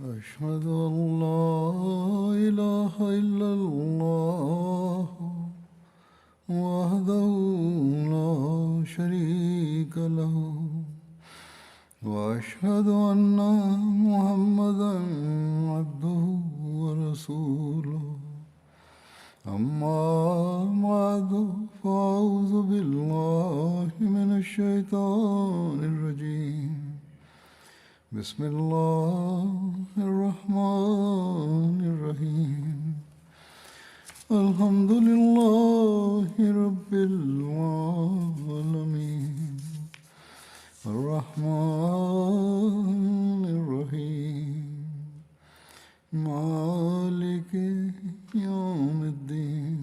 أشهد أن لا إله إلا الله وحده لا شريك له وأشهد أن محمدا عبده ورسوله أما بعد فأعوذ بالله من الشيطان الرجيم بسم الله الرحمن الرحيم الحمد لله رب العالمين الرحمن الرحيم مالك يوم الدين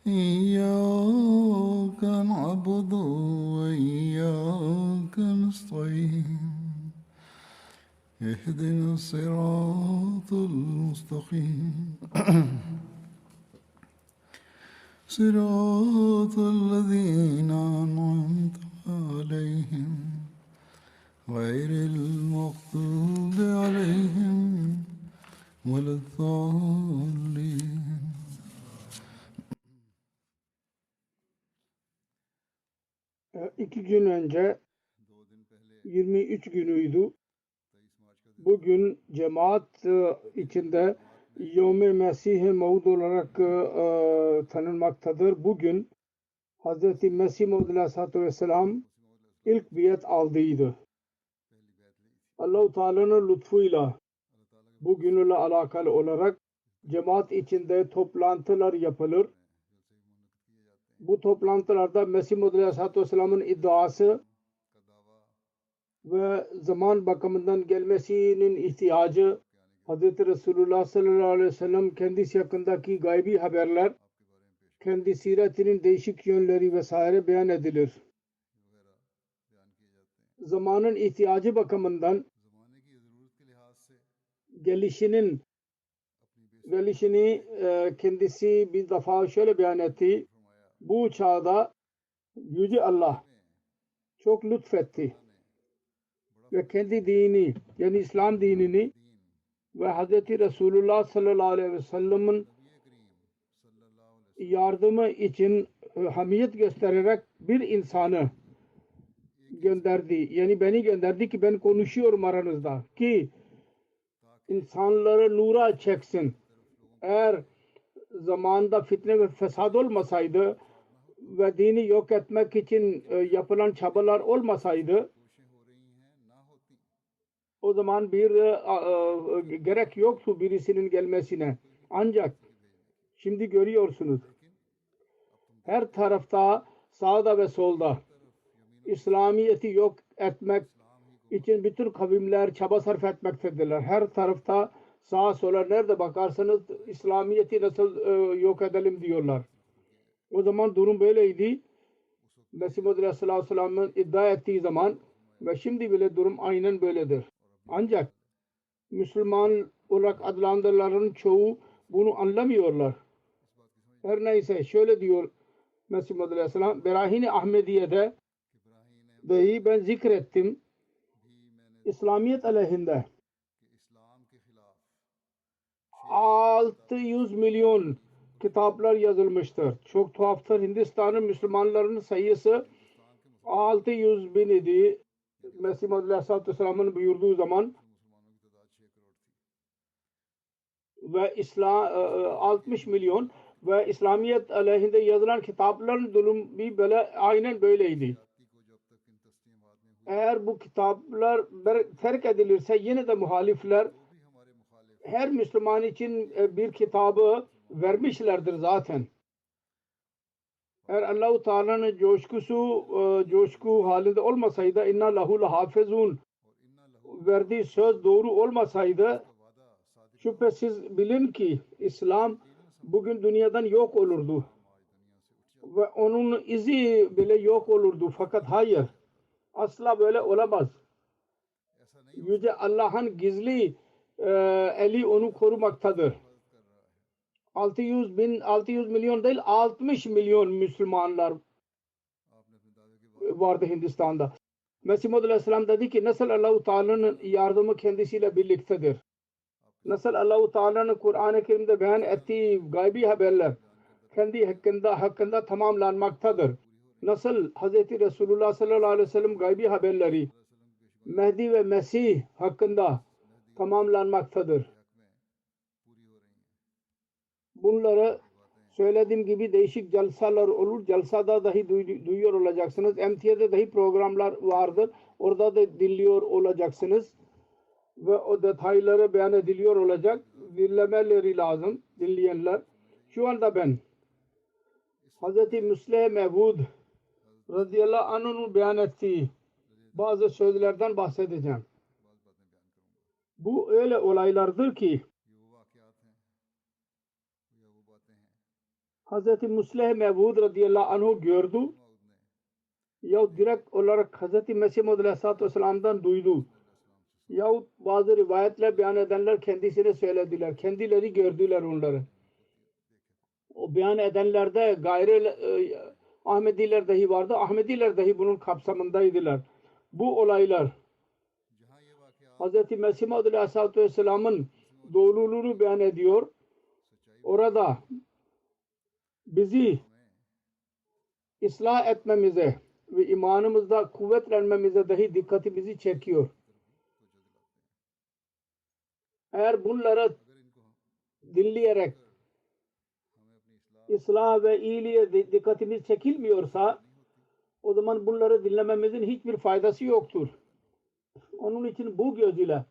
إياك نعبد وإياك نستعين اهدنا الصراط المستقيم صراط الذين أنعمت عليهم غير المغضوب عليهم ولا الضالين. İki gün önce 23 günüydü. Bugün cemaat içinde Yevm-i Mesih-i Maud olarak tanınmaktadır. Bugün Hz. Mesih Maud Aleyhisselatü Vesselam ilk biat aldıydı. Allah-u Teala'nın lütfuyla bugünle alakalı olarak cemaat içinde toplantılar yapılır. Bu toplantılarda Mesih Maud Aleyhisselatü Vesselam'ın iddiası ve zaman bakımından gelmesinin ihtiyacı, Hz. Resulullah sallallahu aleyhi ve sellem kendisi hakkındaki gaybi haberler, kendi siretinin değişik yönleri vesaire beyan edilir. Zamanın ihtiyacı bakımından gelişini kendisi bir defa şöyle beyan etti. Bu çağda Yüce Allah çok lütfetti ve kendi dini yani İslam dinini ve Hz. Resulullah sallallahu aleyhi ve sellem'in yardımı için hamiyet göstererek bir insanı gönderdi. Yani beni gönderdi ki ben konuşuyorum aranızda ki insanları nura çeksin. Eğer zamanda fitne ve fesad olmasaydı ve dini yok etmek için yapılan çabalar olmasaydı o zaman bir gerek yoktu birisinin gelmesine. Ancak şimdi görüyorsunuz her tarafta sağda ve solda İslamiyet'i yok etmek için bütün kavimler çaba sarf etmektedirler. Her tarafta sağa sola nerede bakarsanız İslamiyet'i nasıl yok edelim diyorlar. O zaman durum böyleydi. Mesih Maud Aleyhisselam'ın iddia ettiği zaman ve şimdi bile durum aynen böyledir. Ancak Müslüman olarak adlandırılanların çoğu bunu anlamıyorlar. Her neyse şöyle diyor Mesih Maud Aleyhisselam, Berahin-i Ahmediye'de dahi ben zikrettim. İslamiyet aleyhinde 600 milyon kitaplar yazılmıştır. Çok tuhaftır. Hindistan'ın Müslümanların sayısı 600 bin idi. Mesih Maud Aleyhisselam'ın buyurduğu zaman ve 60 milyon ve İslamiyet aleyhinde yazılan kitapların durum bir böyle aynen böyleydi. Eğer bu kitaplar terk edilirse yine de muhalifler her Müslüman için bir kitabı vermişlerdir zaten. Eğer Allah-u Teala'nın coşku halinde olmasaydı inna lahu lahafizun verdiği söz doğru olmasaydı şüphesiz bilin ki İslam bugün dünyadan yok olurdu ve onun izi bile yok olurdu. Fakat hayır, asla böyle olamaz. Yüce Allah'ın gizli eli onu korumaktadır. 600 milyon değil 60 milyon Müslümanlar vardı Hindistan'da. Mesih Maud Aleyhisselam dedi ki nasıl Allah-u Teala'nın yardımı kendisiyle birliktedir. Nasıl Allah-u Teala'nın Kur'an-ı Kerim'de beyan ettiği gaybi haberler kendi hakkında tamamlanmaktadır. Nasıl Hz. Resulullah sallallahu aleyhi ve sellem gaybi haberleri Mehdi ve Mesih hakkında tamamlanmaktadır. Bunları söylediğim gibi değişik jalsalar olur. Jalsada dahi duyuyor olacaksınız. MTA'da dahi programlar vardır. Orada da dinliyor olacaksınız. Ve o detayları beyan ediliyor olacak. Dinlemeleri lazım dinleyenler. Şu anda ben Hz. Müslim Mevud radıyallahu anh'ın beyan ettiği bazı sözlerden bahsedeceğim. Bu öyle olaylardır ki Hz. Müslim Mevud radıyallahu anh'ı gördü ya direkt olarak Hz. Mesih Maud aleyhissalatü vesselam'dan duydu. Yahut bazı rivayetler beyan edenler kendisine söylediler. Kendileri gördüler onları. O beyan edenlerde gayri Ahmediler dahi vardı. Ahmediler dahi bunun kapsamındaydılar. Bu olaylar Hz. Mesih Maud aleyhissalatü vesselam'ın doğruluğunu beyan ediyor. Orada bizi ıslah etmemize ve imanımızda kuvvetlenmemize dahi dikkatimizi çekiyor. Eğer bunları dinleyerek ıslah ve iyiliğe dikkatimiz çekilmiyorsa o zaman bunları dinlememizin hiçbir faydası yoktur. Onun için bu gözüyle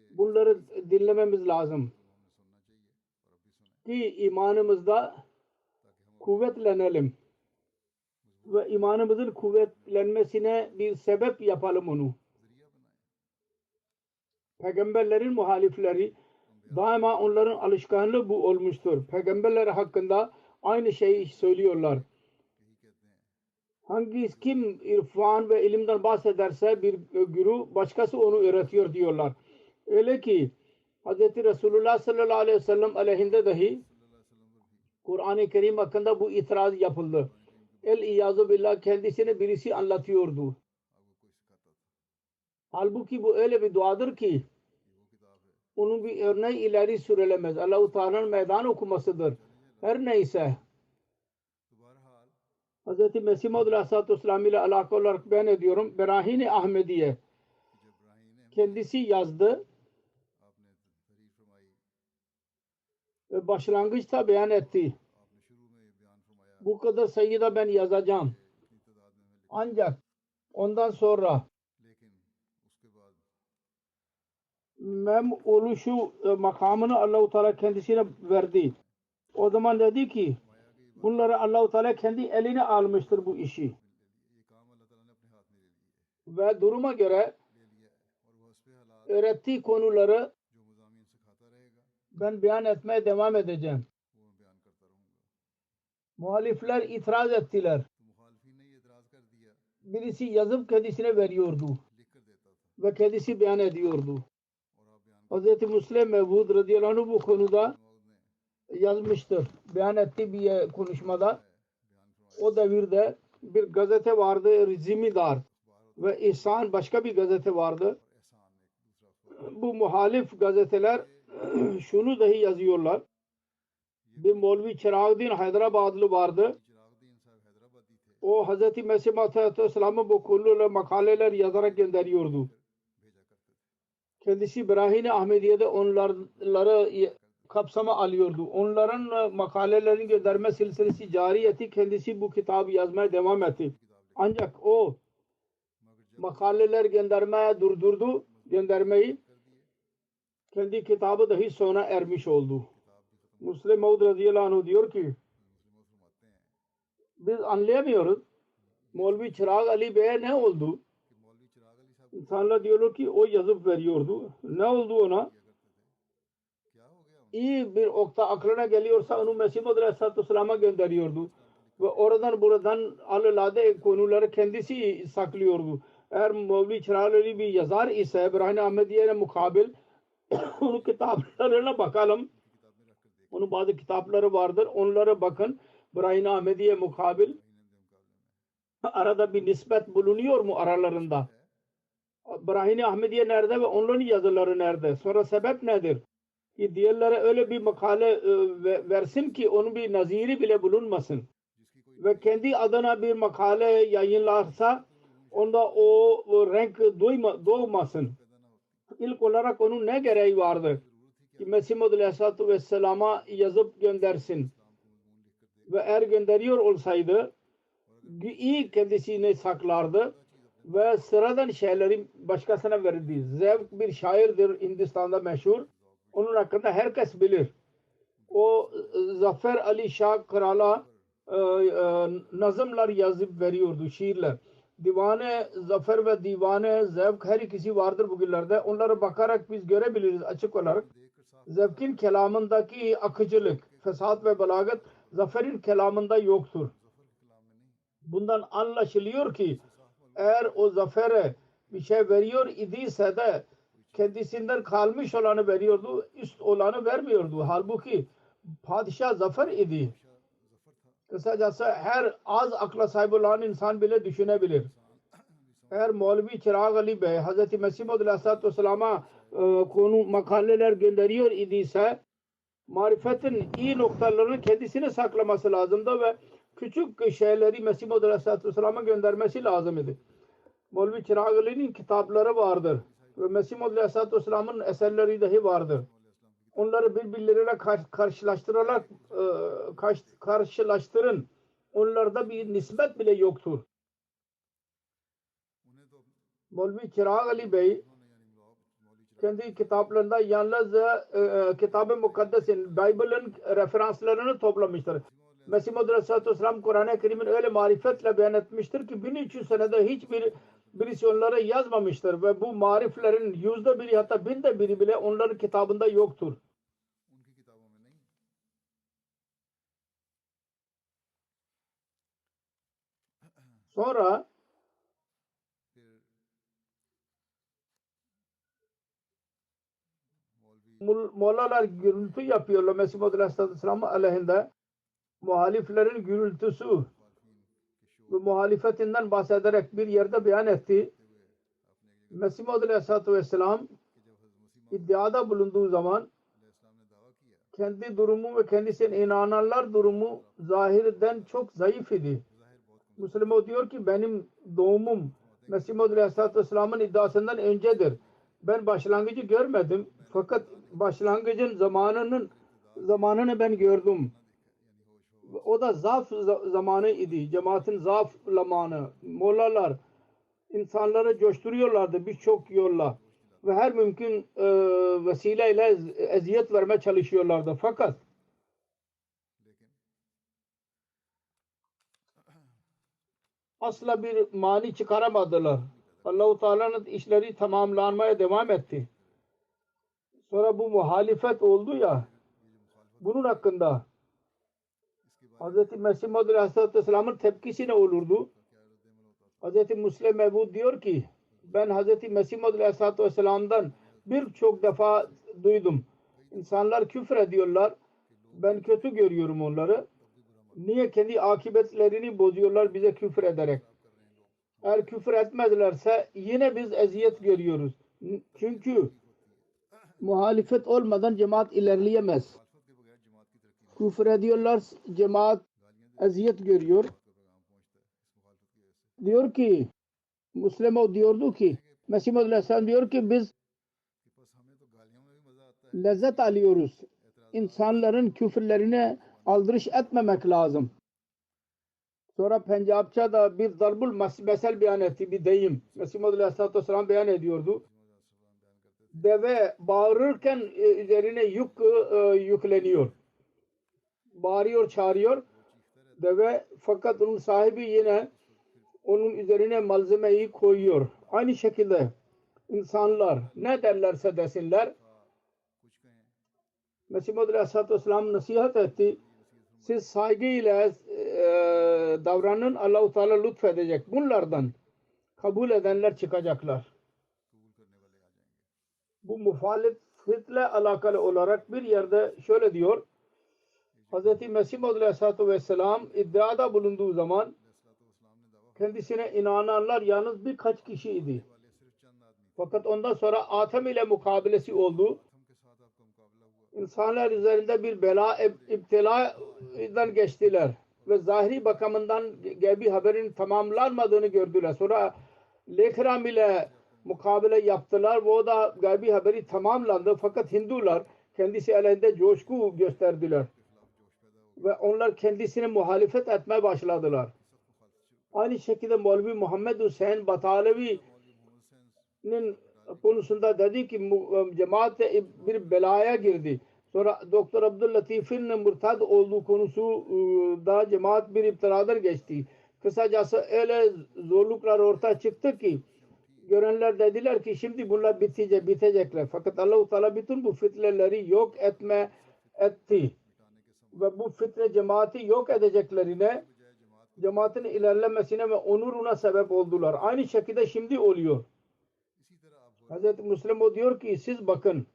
bunları dinlememiz lazım ki imanımızda kuvvetlenelim ve imanımızın kuvvetlenmesine bir sebep yapalım onu. Peygamberlerin muhalifleri daima onların alışkanlığı bu olmuştur. Peygamberler hakkında aynı şeyi söylüyorlar. Kim irfan ve ilimden bahsederse bir güruh başkası onu öğretiyor diyorlar. Öyle ki Hz. Resulullah sallallahu aleyhi ve sellem aleyhinde dahi Kur'an-ı Kerim hakkında bu itiraz yapıldı. El-İyâzu billah kendisine birisi anlatıyordu. Halbuki bu öyle bir duadır ki onun bir örneği ileri sürülemez. Allah-u Teala'nın meydan okumasıdır. Her neyse Hz. Mesih Maud aleyhissalatü vesselam ile alakalı olarak ben ediyorum. Berahin-i Ahmediye kendisi yazdı ve başlangıçta beyan etti. Bu kadar sayıda ben yazacağım. Ancak ondan sonra mem oluşu makamını Allah-u Teala kendisine verdi. O zaman dedi ki bunları Allah-u Teala kendi eline almıştır bu işi. Ve duruma göre öğrettiği konuları ben beyan etmeye devam edeceğim. Muhalifler itiraz ettiler. Birisi yazıp kendisine veriyordu. Ve kendisi beyan ediyordu. Hz. Müslim Mevud radıyallahu anh bu konuda yazmıştır. Beyan ettiği bir konuşmada o devirde bir gazete vardı Zimidar ve İhsan başka bir gazete vardı. Bu muhalif gazeteler şunu dahi yazıyorlar. Bir Molvi Çırağıddin Hyderabadlı vardı. O Hz. Mesih Aleyhisselam'ın bu konuyla makaleler yazarak gönderiyordu. Kendisi Berahin-i Ahmediye'de onları kapsama alıyordu. Onların makalelerini gönderme silsilesi cari etti. Kendisi bu kitabı yazmaya devam etti. Ancak o makaleler göndermeye durdurdu. Göndermeyi kendi kitabı dahi sona ermiş oldu. Müslim Maud radıyallahu anh diyor ki biz anlayamıyoruz. Molvi Çırağ Ali Bey'e ne oldu? İnsanlar diyorlar ki o yazıp veriyordu. Ne oldu ona? İyi bir okta aklına geliyorsa onu Mesih Maud aleyhissalatü vesselam'a gönderiyordu. Ve oradan buradan alelade konuları kendisi saklıyordu. Eğer Molvi Çırağ Ali bir yazar ise Berahin-i Ahmediye'ne mukabil onun kitaplarına bakalım. Onun bazı kitapları vardır. Onlara bakın. Berahin-i Ahmediye mukabil. arada bir nispet bulunuyor mu aralarında? Brahini Ahmediye nerede ve onların yazıları nerede? Sonra sebep nedir? Ki diğerlere öyle bir makale versin ki onun bir naziri bile bulunmasın. Ve kendi adına bir makale yayınlarsa onda o renk doğmasın. İlk olarak onun ne gereği vardı? Ki Mesih Muhammed Aleyhisselatü Vesselam'a yazıp göndersin. Ve eğer gönderiyor olsaydı iyi kendisini saklardı ve sıradan şeyleri başkasına verirdi. Zevk bir şairdir Hindistan'da meşhur. Onun hakkında herkes bilir. O Zafer Ali Şah Kral'a nazımlar yazıp veriyordu, şiirler. Divane Zafer ve Divane Zevk her ikisi vardır bugünlerde. Onlara bakarak biz görebiliriz açık olarak. Zevk'in kelamındaki akıcılık, fesat ve belagat Zafer'in kelamında yoktur. Bundan anlaşılıyor ki eğer o Zafer'e bir şey veriyor idiyse de kendisinden kalmış olanı veriyordu, üst olanı vermiyordu. Halbuki padişah Zafer idi. Kısacası her az akla sahip olan insan bile düşünebilir. Eğer Mevlevi Çırağ Ali Bey Hz. Mesih Maud Aleyhisselatü Vesselam'a konu makaleler gönderiyor idiyse marifetin iyi noktalarını kendisine saklaması lazımdı ve küçük şeyleri Mesih Maud Aleyhisselatü Vesselam'a göndermesi lazım idi. Mevlevi Çırağ Ali'nin kitapları vardır ve Mesih Maud Aleyhisselatü Vesselam'ın eserleri dahi vardır. Onları birbirleriyle karşılaştırın. Onlarda bir nispet bile yoktur. Mevlevi Çırağ Ali Bey kendi kitaplarında yalnız Kitab-ı Mukaddes'in, Bible'ın referanslarını toplamıştır. Mesih Muhammed Aleyhisselatü Vesselam Kur'an-ı Kerim'in öyle marifetle beyan etmiştir ki 1300 senede birisi onları yazmamıştır ve bu mariflerin %1 hatta 1000'de 1 bile onların kitabında yoktur. Sonra Mollalar gürültü yapıyorlar Mesih Muhammed Aleyhisselatü Vesselam aleyhinde. Muhaliflerin gürültüsü ve muhalifetinden bahsederek bir yerde beyan etti. Mesih Muhammed Aleyhisselatü Vesselam iddiada bulunduğu zaman kendi durumu ve kendisine inananlar durumu zahirden çok zayıf idi. Müslüman diyor ki benim doğumum Mesih Muhammed Aleyhisselatü Vesselam'ın iddiasından öncedir. Ben başlangıcı görmedim fakat başlangıcın zamanını ben gördüm. O da zaaf zamanı idi. Cemaatin zaaf zamanı. Mollalar insanları coşturuyorlardı birçok yolla ve her mümkün vesileyle eziyet vermeye çalışıyorlardı. Fakat asla bir mani çıkaramadılar. Allah-u Teala'nın işleri tamamlanmaya devam etti. Sonra bu muhalefet oldu ya, bunun hakkında Hz. Mesih Maud Aleyhisselatü Vesselam'ın tepkisi ne olurdu? Hz. Müslim Mevud diyor ki ben Hz. Mesih Maud Aleyhisselatü Vesselam'dan birçok defa duydum. İnsanlar küfür ediyorlar. Ben kötü görüyorum onları. Niye kendi akıbetlerini bozuyorlar bize küfür ederek? Eğer küfür etmezlerse yine biz eziyet görüyoruz. Çünkü muhalefet olmadan cemaat ilerleyemez. Küfür ediyorlar, cemaat eziyet görüyor. Diyor ki Müslüman diyordu ki Mesih Maud Aleyhisselam diyor ki biz lezzet alıyoruz. İnsanların küfürlerine aldırış etmemek lazım. Sonra Pencapça'da bir darbul mesel beyan etti, bir deyim. Mesih Maud Aleyhisselatü Vesselam beyan ediyordu. Deve bağırırken üzerine yükleniyor. Bağırıyor, çağırıyor. Deve fakat onun sahibi yine onun üzerine malzemeyi koyuyor. Aynı şekilde insanlar ne derlerse desinler Mesih Maud Aleyhisselatü Vesselam nasihat etti. Siz saygıyla davranın, Allah-u Teala lütfedecek. Bunlardan kabul edenler çıkacaklar. Bu muhalefetle alakalı olarak bir yerde şöyle diyor. Hz. Mesih Maud Aleyhisselatü Vesselam iddiada bulunduğu zaman kendisine inananlar yalnız birkaç kişiydi. Fakat ondan sonra Atem ile mukabelesi oldu. İnsanlar üzerinde bir bela, iptiladan geçtiler ve zahiri bakımından gaybi haberin tamamlanmadığını gördüler. Sonra Lekram ile mukabele yaptılar ve o da gaybi haberi tamamlandı. Fakat Hindular kendisi aleyhinde coşku gösterdiler ve onlar kendisine muhalefet etmeye başladılar. Aynı şekilde Mevlevi Muhammed Hüseyin Batalevi'nin konusunda dedi ki cemaat bir belaya girdi. Sonra Doktor Abdüllatif'in murtad olduğu konusu da cemaat bir iptiladan geçti. Kısacası öyle zorluklar ortaya çıktı ki görenler dediler ki şimdi bunlar bitecekler. Fakat Allah-u Teala bütün bu fitneleri yok etti. Ve bu fitne cemaati yok edeceklerine, cemaatin ilerlemesine ve onuruna sebep oldular. Aynı şekilde şimdi oluyor. Hz. Müslim diyor ki siz bakın.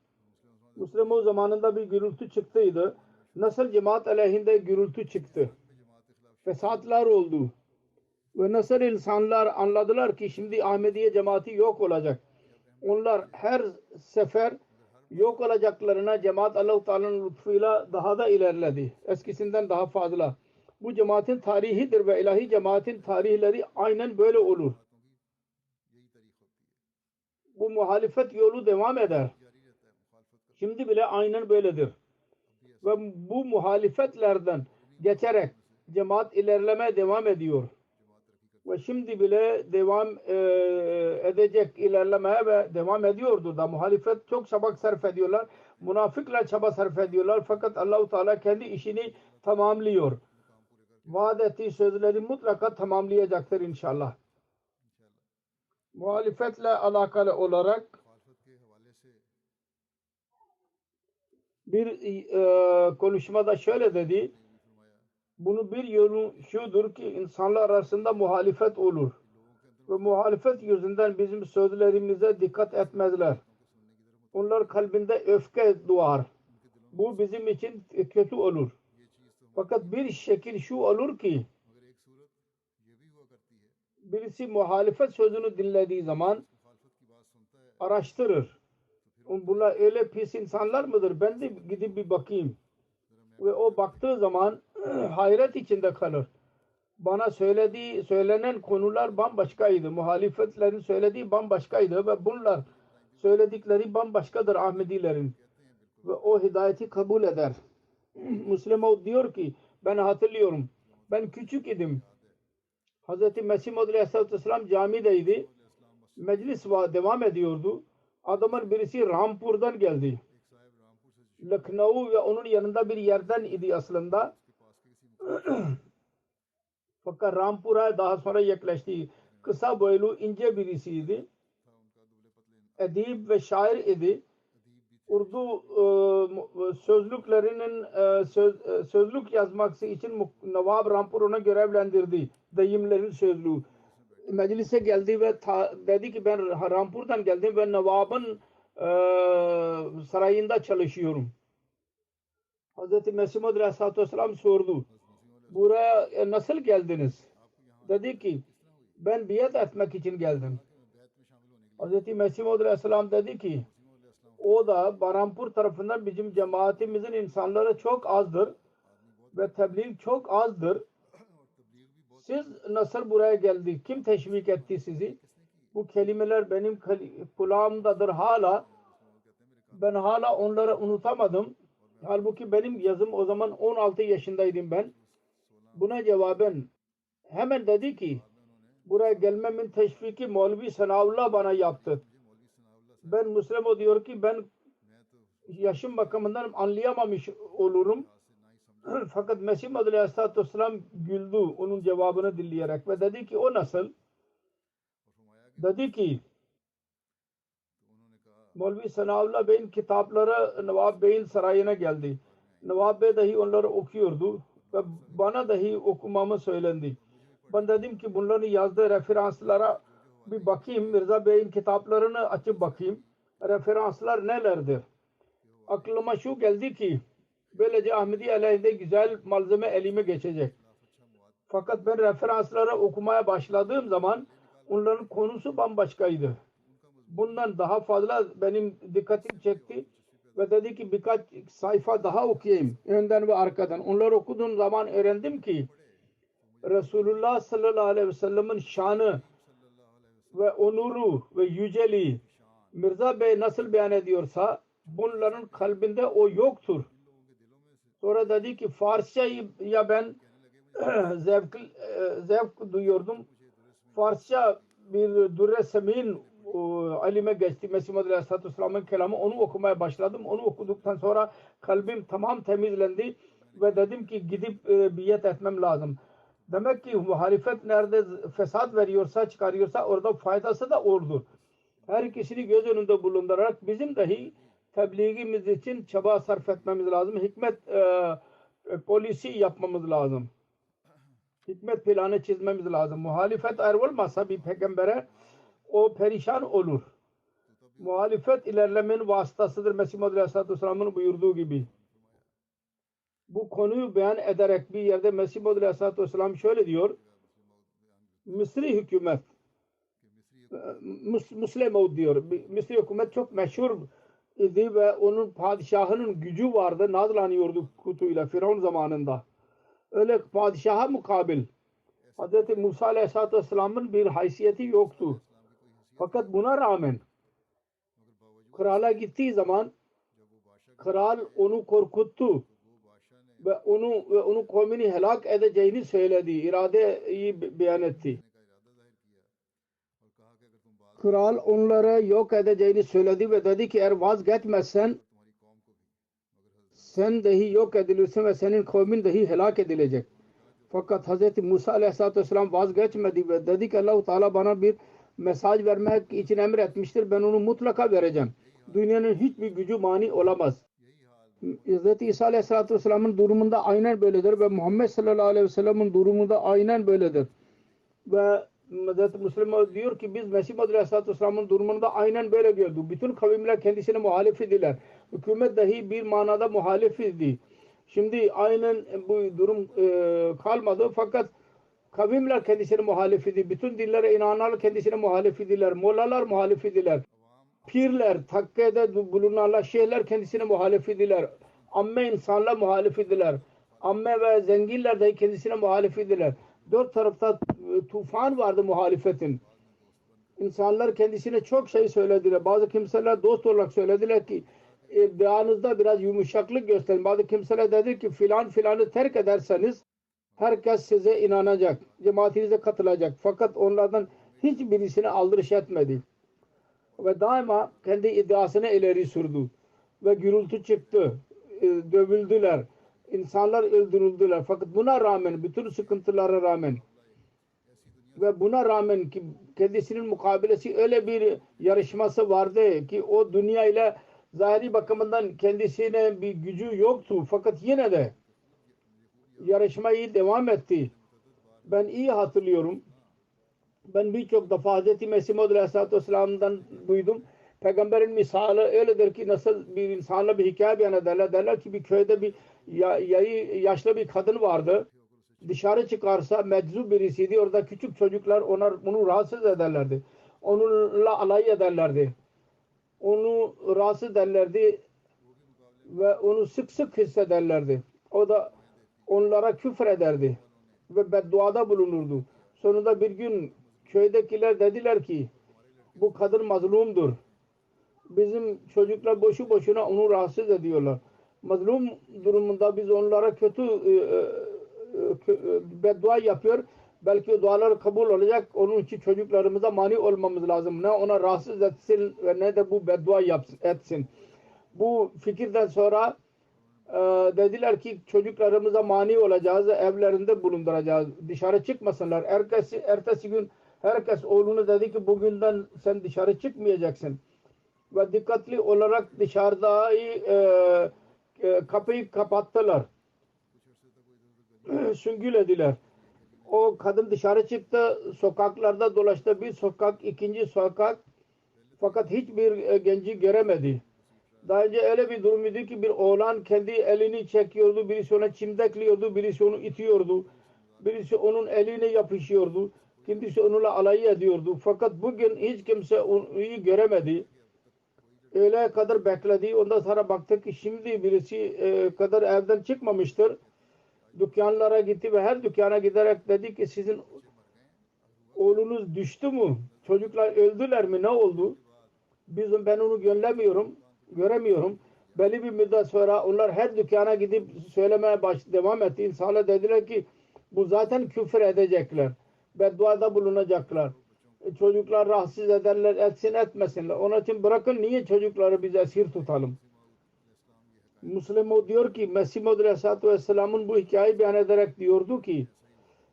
Müslim zamanında bir gürültü çıktıydı. Nasıl cemaat aleyhinde gürültü çıktı. Fesatlar oldu. Ve nasıl insanlar anladılar ki şimdi Ahmediye cemaati yok olacak. Onlar her sefer yok olacaklarına cemaat Allah-u Teala'nın lütfuyla daha da ilerledi. Eskisinden daha fazla. Bu cemaatin tarihidir ve ilahi cemaatin tarihleri aynen böyle olur. Bu muhalefet yolu devam eder. Şimdi bile aynen böyledir. Ve bu muhalefetlerden geçerek cemaat ilerlemeye devam ediyor. Ve şimdi bile devam edecek ilerlemeye ve devam ediyordu da muhalefet çok çaba sarf ediyorlar. Münafıklar çaba sarf ediyorlar. Fakat Allah-u Teala kendi işini tamamlıyor. Vaat ettiği sözleri mutlaka tamamlayacaktır inşallah. Muhalefetle alakalı olarak bir konuşmada şöyle dedi. Bunun bir yolu şudur ki insanlar arasında muhalefet olur. Ve muhalefet yüzünden bizim sözlerimize dikkat etmezler. Onlar kalbinde öfke doğar. Bu bizim için kötü olur. Fakat bir şekil şu olur ki birisi muhalefet sözünü dinlediği zaman araştırır. Bunlar öyle pis insanlar mıdır? Ben de gidip bir bakayım. Ve o baktığı zaman hayret içinde kalır. Bana söylenen konular bambaşkaydı. Muhalefetlerin söylediği bambaşkaydı ve bunlar söyledikleri bambaşkadır Ahmedilerin. Ve o hidayeti kabul eder. Müslüman diyor ki ben hatırlıyorum. Ben küçük idim. Hz. Mesih Maud Aleyhisselatü Vesselam camideydi. Meclis devam ediyordu. Adamın birisi Rampur'dan geldi. Lucknow ve onun yanında bir yerden idi aslında. Fakat Rampur'a daha sonra yaklaştı. Kısa boylu ince birisiydi. Edip ve şair idi. Urdu sözlüklerinin sözlük yazması için Nawab Rampur ona görevlendirdi. Deyimlerin sözlüğü. Meclise geldi ve dedi ki ben Rampur'dan geldim ve Nawab'ın sarayında çalışıyorum. Hz. Mesih Maud Aleyhisselatü Vesselam sordu. Buraya nasıl geldiniz? Dedi ki ben biat etmek için geldim. Hz. Mesih Maud Aleyhisselam dedi ki o da Barampur tarafından bizim cemaatimizin insanları çok azdır ve tebliğ çok azdır. Siz nasıl buraya geldi? Kim teşvik etti sizi? Bu kelimeler benim kulağımdadır hala. Ben hala onları unutamadım. Halbuki benim yazım o zaman 16 yaşındaydım ben. Buna cevaben hemen dedi ki buraya gelmemin teşviki Mevlevi Sanavullah bana yaptı. Ben Müslüman diyor ki ben yaşım bakımından anlayamamış olurum. Fakat Mesih Maud Aleyhisselatü Vesselam güldü onun cevabını dinleyerek ve dedi ki o nasıl? Dedi ki Mevlevi Sanavullah Bey'in kitapları Nawab Bey'in sarayına geldi. Nawab Bey dahi onları okuyordu ve bana dahi okumamı söylendi. Ben dedim ki bunların yazdığı referanslara bir bakayım. Mirza Bey'in kitaplarını açıp bakayım. Referanslar nelerdir? Aklıma şu geldi ki böylece Ahmedi aleyhinde güzel malzeme elime geçecek. Fakat ben referansları okumaya başladığım zaman onların konusu bambaşkaydı. Bundan daha fazla benim dikkatimi çekti ve dedi ki birkaç sayfa daha okuyayım önden ve arkadan. Onları okuduğum zaman öğrendim ki Resulullah sallallahu aleyhi ve sellem'in şanı ve onuru ve yüceliği Mirza Bey nasıl beyan ediyorsa bunların kalbinde o yoktur. Sonra dedi ki Farsçayı ya ben zevk duyuyordum. Farsça bir Durre Semin alime geçti. Mesih Muhammed Aleyhisselatü Vesselam'ın kelamı, onu okumaya başladım. Onu okuduktan sonra kalbim tamam temizlendi ve dedim ki gidip biyet etmem lazım. Demek ki muhalefet nerede fesat veriyorsa, çıkarıyorsa orada faydası da oldu. Her ikisini göz önünde bulundurarak bizim dahi tebliğimiz için çaba sarf etmemiz lazım. Hikmet polisi yapmamız lazım. Hikmet planı çizmemiz lazım. Muhalefet eğer olmazsa bir peygambere o perişan olur. Muhalefet ilerlemenin vasıtasıdır. Mesih Muhammed Aleyhisselatü Vesselam'ın buyurduğu gibi. Bu konuyu beyan ederek bir yerde Mesih Muhammed Aleyhisselatü Vesselam şöyle diyor. Mısri hükümet Müslüman diyor. Mısri hükümet çok meşhur idi ve onun padişahının gücü vardı. Nazlanıyordu kutuyla Firavun zamanında. Öyle padişaha mukabil Hz. Musa Aleyhisselatü Vesselam'ın bir haysiyeti yoktu. Fakat buna rağmen krala gittiği zaman kral onu korkuttu ve onun kavmini helak edeceğini söyledi. İradeyi beyan etti. Kral onları yok edeceğini söyledi ve dedi ki eğer vazgeçmezsen sen dahi yok edilirsin ve senin kavmin dahi helak edilecek. Fakat Hz. Musa Aleyhisselatü Vesselam vazgeçmedi ve dedi ki Allah-u Teala bana bir mesaj vermek için emretmiştir. Ben onu mutlaka vereceğim. Dünyanın hiçbir gücü mani olamaz. Hz. İsa Aleyhisselatü Vesselam'ın durumunda aynen böyledir ve Muhammed sallallahu aleyhi ve sellem'in durumunda aynen böyledir. Ve Hz. Müslüman diyor ki biz Mesih Aleyhisselatü Vesselam'ın durumunda aynen böyle gördük. Bütün kavimler kendisine muhalif idiler. Hükümet dahi bir manada muhalif idi. Şimdi aynen bu durum kalmadı fakat kavimler kendisine muhalif idi. Bütün dillere inananlar kendisine muhalif idiler. Mollalar muhalif idiler. Pirler, takkede bulunanlar, şeyhler kendisine muhalif idiler. Amme insanlar muhalif idiler. Amme ve zenginler dahi kendisine muhalif idiler. Dört tarafta tufan vardı muhalefetin. İnsanlar kendisine çok şey söylediler. Bazı kimseler dost olarak söylediler ki beyanınızda biraz yumuşaklık gösterin. Bazı kimseler dedi ki filanı terk ederseniz herkes size inanacak. Cemaatinize katılacak. Fakat onlardan hiçbirisine aldırış etmedi. Ve daima kendi iddiasını ileri sürdü. Ve gürültü çıktı. Dövüldüler. İnsanlar öldürüldüler. Fakat buna rağmen, bütün sıkıntılara rağmen ve buna rağmen ki kendisinin mukabilesi öyle bir yarışması vardı ki o dünya ile zahiri bakımından kendisine bir gücü yoktu. Fakat yine de yarışmayı devam etti. Ben iyi hatırlıyorum. Ben birçok defa Hz. Mesih Maud Aleyhisselatü Vesselam'dan duydum. Peygamberin misali öyledir ki nasıl bir insanla bir hikaye beyan ederler. Derler ki bir köyde bir yaşlı bir kadın vardı. Dışarı çıkarsa meczup birisiydi. Orada küçük çocuklar onu rahatsız ederlerdi. Onunla alay ederlerdi. Onu rahatsız ederlerdi ve onu sık sık hissederlerdi. O da onlara küfür ederdi ve bedduada bulunurdu. Sonunda bir gün köydekiler dediler ki bu kadın mazlumdur. Bizim çocuklar boşu boşuna onu rahatsız ediyorlar. Mazlum durumunda biz onlara kötü beddua yapıyor. Belki o dualar kabul olacak. Onun için çocuklarımıza mani olmamız lazım. Ne ona rahatsız etsin ve ne de bu beddua etsin. Bu fikirden sonra dediler ki çocuklarımıza mani olacağız. Evlerinde bulunduracağız. Dışarı çıkmasınlar. Ertesi gün herkes oğlunu dedi ki bugünden sen dışarı çıkmayacaksın. Ve dikkatli olarak dışarıda kapıyı kapattılar. Süngülediler. O kadın dışarı çıktı. Sokaklarda dolaştı. Bir sokak, ikinci sokak. Fakat hiçbir genci göremedi. Daha önce öyle bir durum idi ki bir oğlan kendi elini çekiyordu. Birisi ona çimdekliyordu. Birisi onu itiyordu. Birisi onun eline yapışıyordu. Kimisi onunla alay ediyordu. Fakat bugün hiç kimse onu göremedi. Öğleye kadar bekledi. Ondan sonra baktı ki şimdi birisi kadar evden çıkmamıştır. Dükkanlara gitti ve her dükkana giderek dedi ki sizin oğlunuz düştü mü? Çocuklar öldüler mi? Ne oldu? Ben onu göremiyorum. Belli bir müddet sonra onlar her dükkana gidip söylemeye devam etti. İnsanlar dediler ki bu zaten küfür edecekler. Bedduada bulunacaklar. Çocuklar rahatsız ederler, etsin etmesinler. Onun için bırakın niye çocukları biz esir tutalım? Müslim o diyor ki Mesih Maud Aleyhisselatü Vesselam'ın bu hikayeyi beyan ederek diyordu ki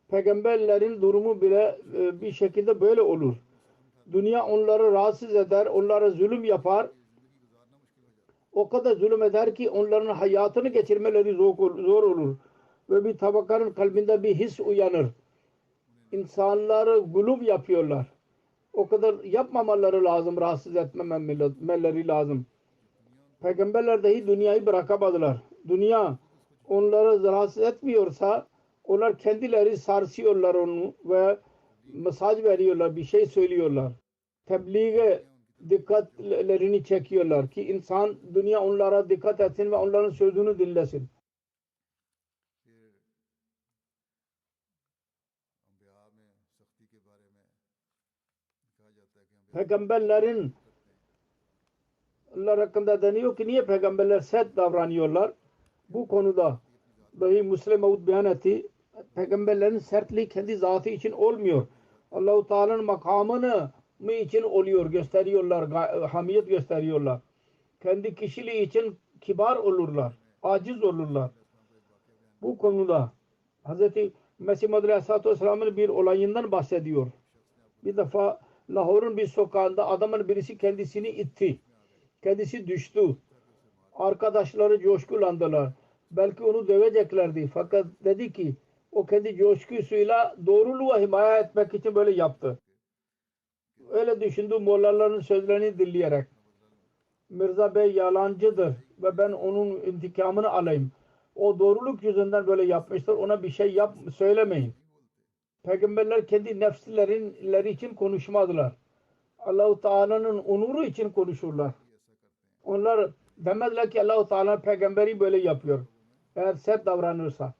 peygamberlerin durumu bile bir şekilde böyle olur. Dünya onları rahatsız eder, onlara zulüm yapar. O kadar zulüm eder ki onların hayatını geçirmeleri zor olur. Ve bir tabakanın kalbinde bir his uyanır. İnsanları gulub yapıyorlar. O kadar yapmamaları lazım, rahatsız etmemeleri lazım. Peygamberler dahi dünyayı bırakamadılar. Dünya onları rahatsız etmiyorsa onlar kendileri sarsıyorlar onu ve mesaj veriyorlar, bir şey söylüyorlar. Tebliğe dikkatlerini çekiyorlar ki insan dünya onlara dikkat etsin ve onların sözünü dinlesin. Peygamberlerin Allah hakkında deniyor ki niye peygamberler sert davranıyorlar? Bu konuda dahi Müslim Maud beyan etti. Peygamberlerin sertliği kendi zatı için olmuyor. Allah-u Teala'nın makamını mı için oluyor, gösteriyorlar, hamiyet gösteriyorlar. Kendi kişiliği için kibar olurlar, aciz olurlar. Bu konuda Hz. Mesih Maud Aleyhisselatü Vesselam'ın bir olayından bahsediyor. Bir defa Lahor'un bir sokağında adamın birisi kendisini itti. Kendisi düştü. Arkadaşları coşkulandılar. Belki onu döveceklerdi. Fakat dedi ki o kendi coşkusuyla doğruluğu himaye etmek için böyle yaptı. Öyle düşündü mollaların sözlerini dinleyerek. Mirza Bey yalancıdır ve ben onun intikamını alayım. O doğruluk yüzünden böyle yapmıştır. Ona bir şey söylemeyin. Peygamberler kendi nefsleri için konuşmadılar. Allah-u Teala'nın onuru için konuşurlar. Onlar demezler ki Allah-u Teala peygamberi böyle yapıyor. Eğer sert davranırsa.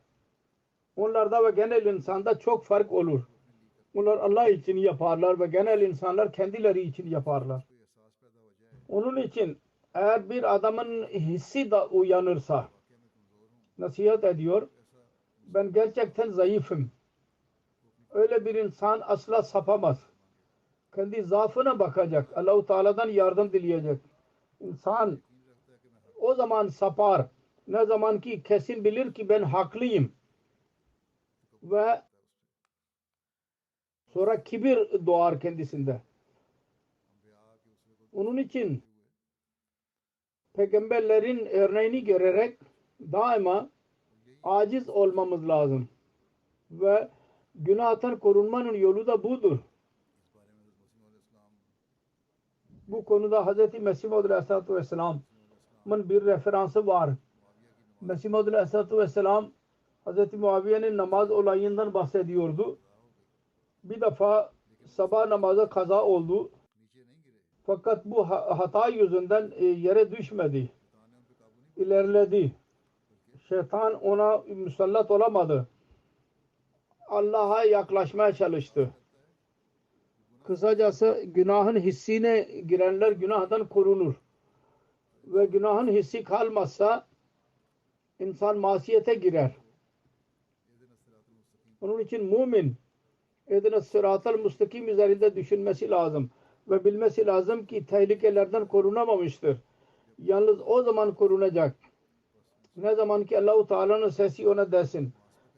Onlarda ve genel insanda çok fark olur. Onlar Allah için yaparlar ve genel insanlar kendileri için yaparlar. Onun için eğer bir adamın hissi da uyanırsa nasihat ediyor. Ben gerçekten zayıfım. Öyle bir insan asla sapamaz. Kendi zaafına bakacak. Allah-u Teala'dan yardım dileyecek. İnsan o zaman sapar. Ne zaman ki kesin bilir ki ben haklıyım. Ve sonra kibir doğar kendisinde. Onun için peygamberlerin örneğini görerek daima aciz olmamız lazım. Ve günahtan korunmanın yolu da budur. Bu konuda Hz. Mesih Maud Aleyhisselatü Vesselam'ın bir referansı var. Mesih Maud Aleyhisselatü Vesselam Hz. Muaviye'nin namaz olayından bahsediyordu. Bir defa sabah namazı kaza oldu. Fakat bu hata yüzünden yere düşmedi. İlerledi. Şeytan ona musallat olamadı. Allah'a yaklaşmaya çalıştı. Kısacası günahın hissine girenler günahdan korunur. Ve günahın hissi kalmazsa insan masiyete girer. Onun için mümin Ehdina sıratal müstakim üzerinde düşünmesi lazım. Ve bilmesi lazım ki tehlikelerden korunamamıştır. Yalnız o zaman korunacak. Ne zaman ki Allah-u Teala'nın sesi ona desin.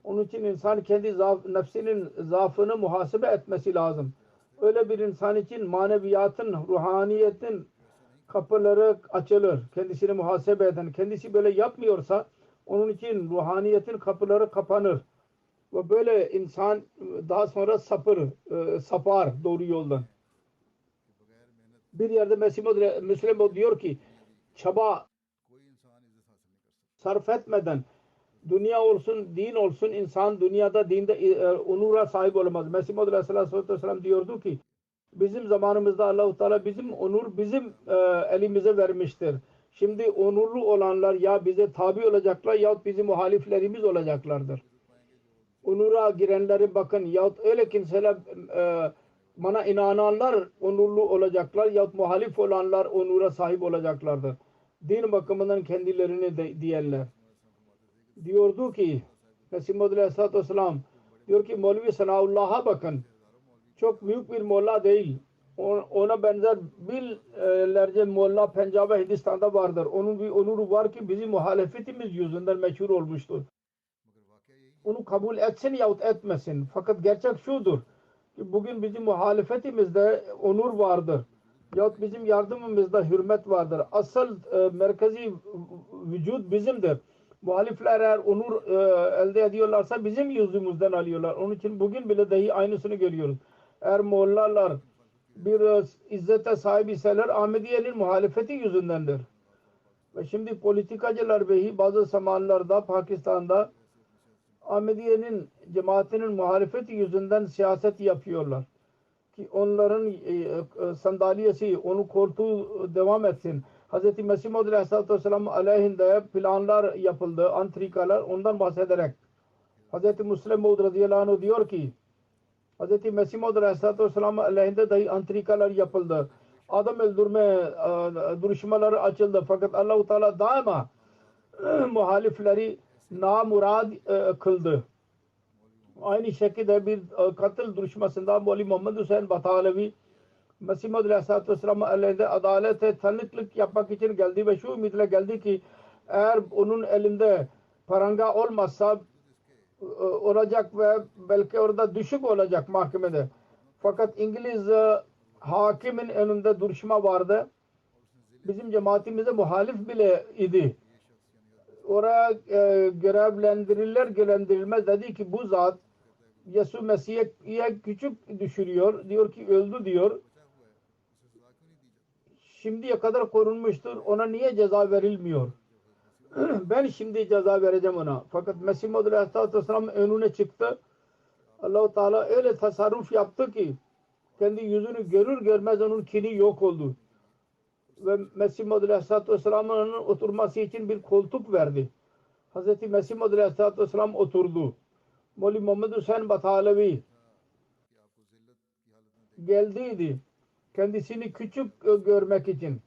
Onun için insan kendi nefsinin zaafını muhasebe etmesi lazım. Öyle bir insan için maneviyatın, ruhaniyetin kapıları açılır. Kendisini muhasebe eden. Kendisi böyle yapmıyorsa onun için ruhaniyetin kapıları kapanır. Ve böyle insan daha sonra sapar doğru yoldan. Bir yerde Müslim diyor ki çaba sarf etmeden Dünya olsun, din olsun, insan dünyada dinde onura sahip olamaz. Mesih Muhammed Aleyhisselatü Vesselam diyordu ki bizim zamanımızda Allah-u Teala bizim onur bizim elimize vermiştir. Şimdi onurlu olanlar ya bize tabi olacaklar yahut bizim muhaliflerimiz olacaklardır. Onura girenleri bakın yahut öyle kimseler bana inananlar onurlu olacaklar yahut muhalif olanlar onura sahip olacaklardır. Din bakımından kendilerini diyenler. Diyordu ki Mesih Muhammed Aleyhisselatü Vesselam diyor ki Mevlevi Sanaullah'a bakın. Çok büyük bir molla değil. Ona benzer binlerce molla Pencab ve Hindistan'da vardır. Onun bir onuru var ki bizim muhalefetimiz yüzünden meşhur olmuştur. Onu kabul etsin yahut etmesin. Fakat gerçek şudur ki bugün bizim muhalefetimizde onur vardır. Yahut bizim yardımımızda hürmet vardır. Asıl merkezi vücut bizimdir. Muhalifler eğer onur elde ediyorlarsa bizim yüzümüzden alıyorlar. Onun için bugün bile dahi aynısını görüyoruz. Eğer mollalar bir izzete sahip iseler Ahmediye'nin muhalefeti yüzündendir. Ve şimdi politikacılar dahi bazı zamanlarda Pakistan'da Ahmediye'nin cemaatinin muhalefeti yüzünden siyaset yapıyorlar. Ki onların sandalyesi, onu koltuğu devam etsin. Hz. Mesih Maud Aleyhisselatü Vesselam aleyhinde planlar yapıldı, antrikalar ondan bahsederek. Hz. Müslim Maud radıyallahu anh diyor ki Hz. Mesih Maud Aleyhisselatü Vesselam aleyhinde dahi antrikalar yapıldı. Adam öldürme duruşmaları açıldı. Fakat Allah-u Teala daima muhalifleri namurad kıldı. Aynı şekilde bir katil duruşmasında Mevli Muhammed Hüseyin Batalevi Mesih Maud Aleyhisselatü Vesselam aleyhinde adalete tanıklık yapmak için geldi ve şu ümitle geldi ki eğer onun elinde paranga olmazsa olacak ve belki orada düşük olacak mahkemede. Fakat İngiliz hakimin önünde duruşma vardı. Bizim cemaatimize muhalif bile idi. Oraya görevlendirilmez dedi ki bu zat Yesu Mesih'e küçük düşürüyor. Diyor ki öldü diyor. Şimdiye kadar korunmuştur. Ona niye ceza verilmiyor? Ben şimdi ceza vereceğim ona. Fakat Mesih Maud Aleyhisselatü Vesselam önüne çıktı. Allah-u Teala öyle tasarruf yaptı ki kendi yüzünü görür görmez onun kini yok oldu. Ve Mesih Maud Aleyhisselatü Vesselam'ın oturması için bir koltuk verdi. Hz. Mesih Maud Aleyhisselatü Vesselam oturdu. Mevli Muhammed Hüseyin Batalevi geldiydi. Kendisini küçük görmek için.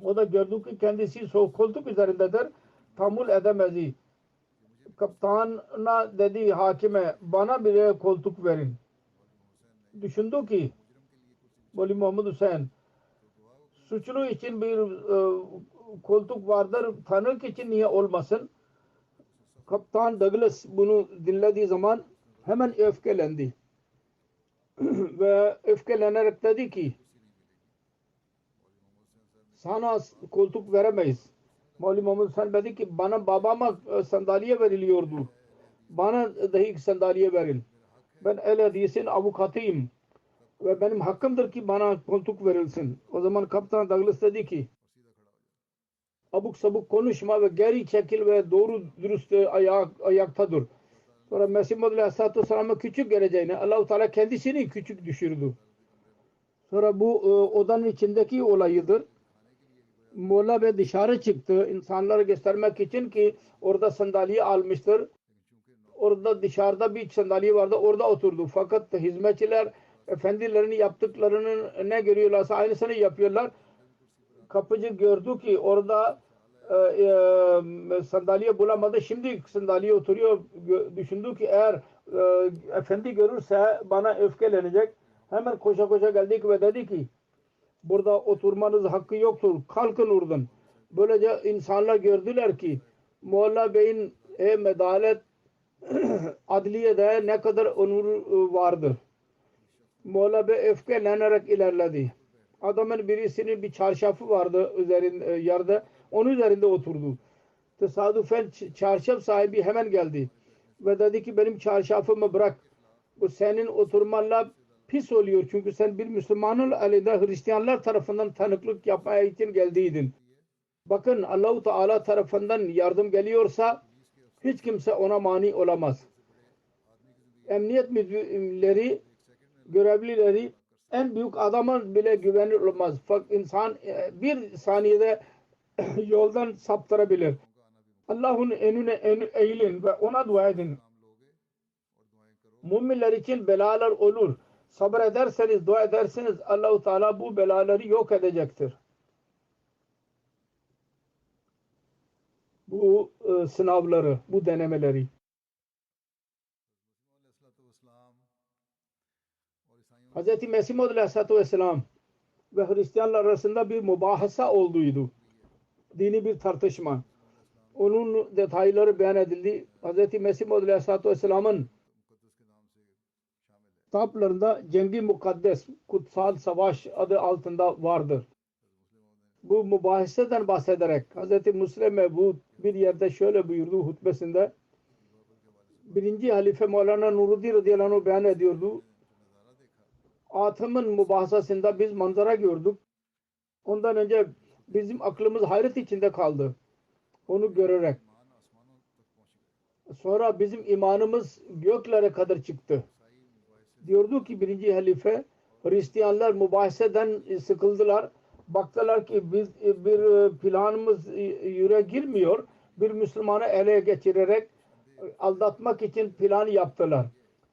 O da gördü ki kendisi koltuk üzerindedir. Tahammül edemedi. Kaptana dedi hakime bana bir koltuk verin. Düşündü ki Mevli Muhammed Hüseyin suçlu için bir koltuk vardır. Tanık için niye olmasın? Kaptan Douglas bunu dinlediği zaman hemen öfkelendi. Ve öfkelenerek dedi ki sana koltuk veremeyiz. Mevli Muhammed Hüseyin dedi ki bana babama sandalye veriliyordu. Bana dahi sandalye verin. Ben el hadisin avukatıyım. Ve benim hakkımdır ki bana koltuk verilsin. O zaman Kaptan Douglas dedi ki abuk sabuk konuşma ve geri çekil ve doğru dürüst ayakta dur. Sonra Mesih Maud Aleyhisselatü Vesselam'a küçük geleceğine Allah-u Teala kendisini küçük düşürdü. Sonra bu odanın içindeki olayıdır. Molla Bey dışarı çıktı insanları göstermek için ki orada sandalye almıştır. Orada dışarıda bir sandalye vardı orada oturdu. Fakat hizmetçiler efendilerini yaptıklarını ne görüyorlarsa aynısını yapıyorlar. Kapıcı gördü ki orada sandalye bulamadı. Şimdi sandalye oturuyor. Düşündü ki eğer efendi görürse bana öfkelenecek. Hemen koşa koşa geldik ve dedi ki burada oturmanız hakkı yoktur. Kalkın oradan. Böylece insanlar gördüler ki Molla Bey'in medalet adliyede ne kadar onur vardır. Molla Bey öfkelenerek ilerledi. Adamın birisinin bir çarşafı vardı yerde. Onun üzerinde oturdu. Tesadüfen çarşaf sahibi hemen geldi. Ve dedi ki benim çarşafımı bırak. Bu senin oturmanla pis oluyor. Çünkü sen bir Müslümanın elinde Hristiyanlar tarafından tanıklık yapmaya için geldiydin. Bakın Allah-u Teala tarafından yardım geliyorsa Hiç kimse ona mani olamaz. Emniyet müdürleri, görevlileri en büyük adama bile güvenilir olmaz. Fakat insan bir saniyede yoldan saptırabilir. Allah'ın önüne eğilin ve ona dua edin. Müminler için belalar olur. Sabrederseniz, dua ederseniz Allah-u Teala bu belaları yok edecektir. Bu sınavları, bu denemeleri. Hz. Mesih Maud Aleyhisselatü Vesselam ve Hristiyanlar arasında bir mübahasa olduydu. Dini bir tartışma. Onun detayları beyan edildi. Hz. Mesih Maud Aleyhisselatü Vesselam'ın kitaplarında Cengi Mukaddes, Kutsal Savaş adı altında vardır. Bu mübahiseden bahsederek Hz. Müslim Mevud bir yerde şöyle buyurdu hutbesinde. Birinci Halife Mevlana Nuruddin radıyallahu anh beyan ediyordu. Atımın mübahasasında biz manzara gördük. Ondan önce bizim aklımız hayret içinde kaldı. Onu görerek. Sonra bizim imanımız göklere kadar çıktı. Diyordu ki birinci halife, Hristiyanlar mübahiseden sıkıldılar. Baktılar ki biz bir planımız yüre girmiyor. Bir Müslümanı ele geçirerek aldatmak için plan yaptılar.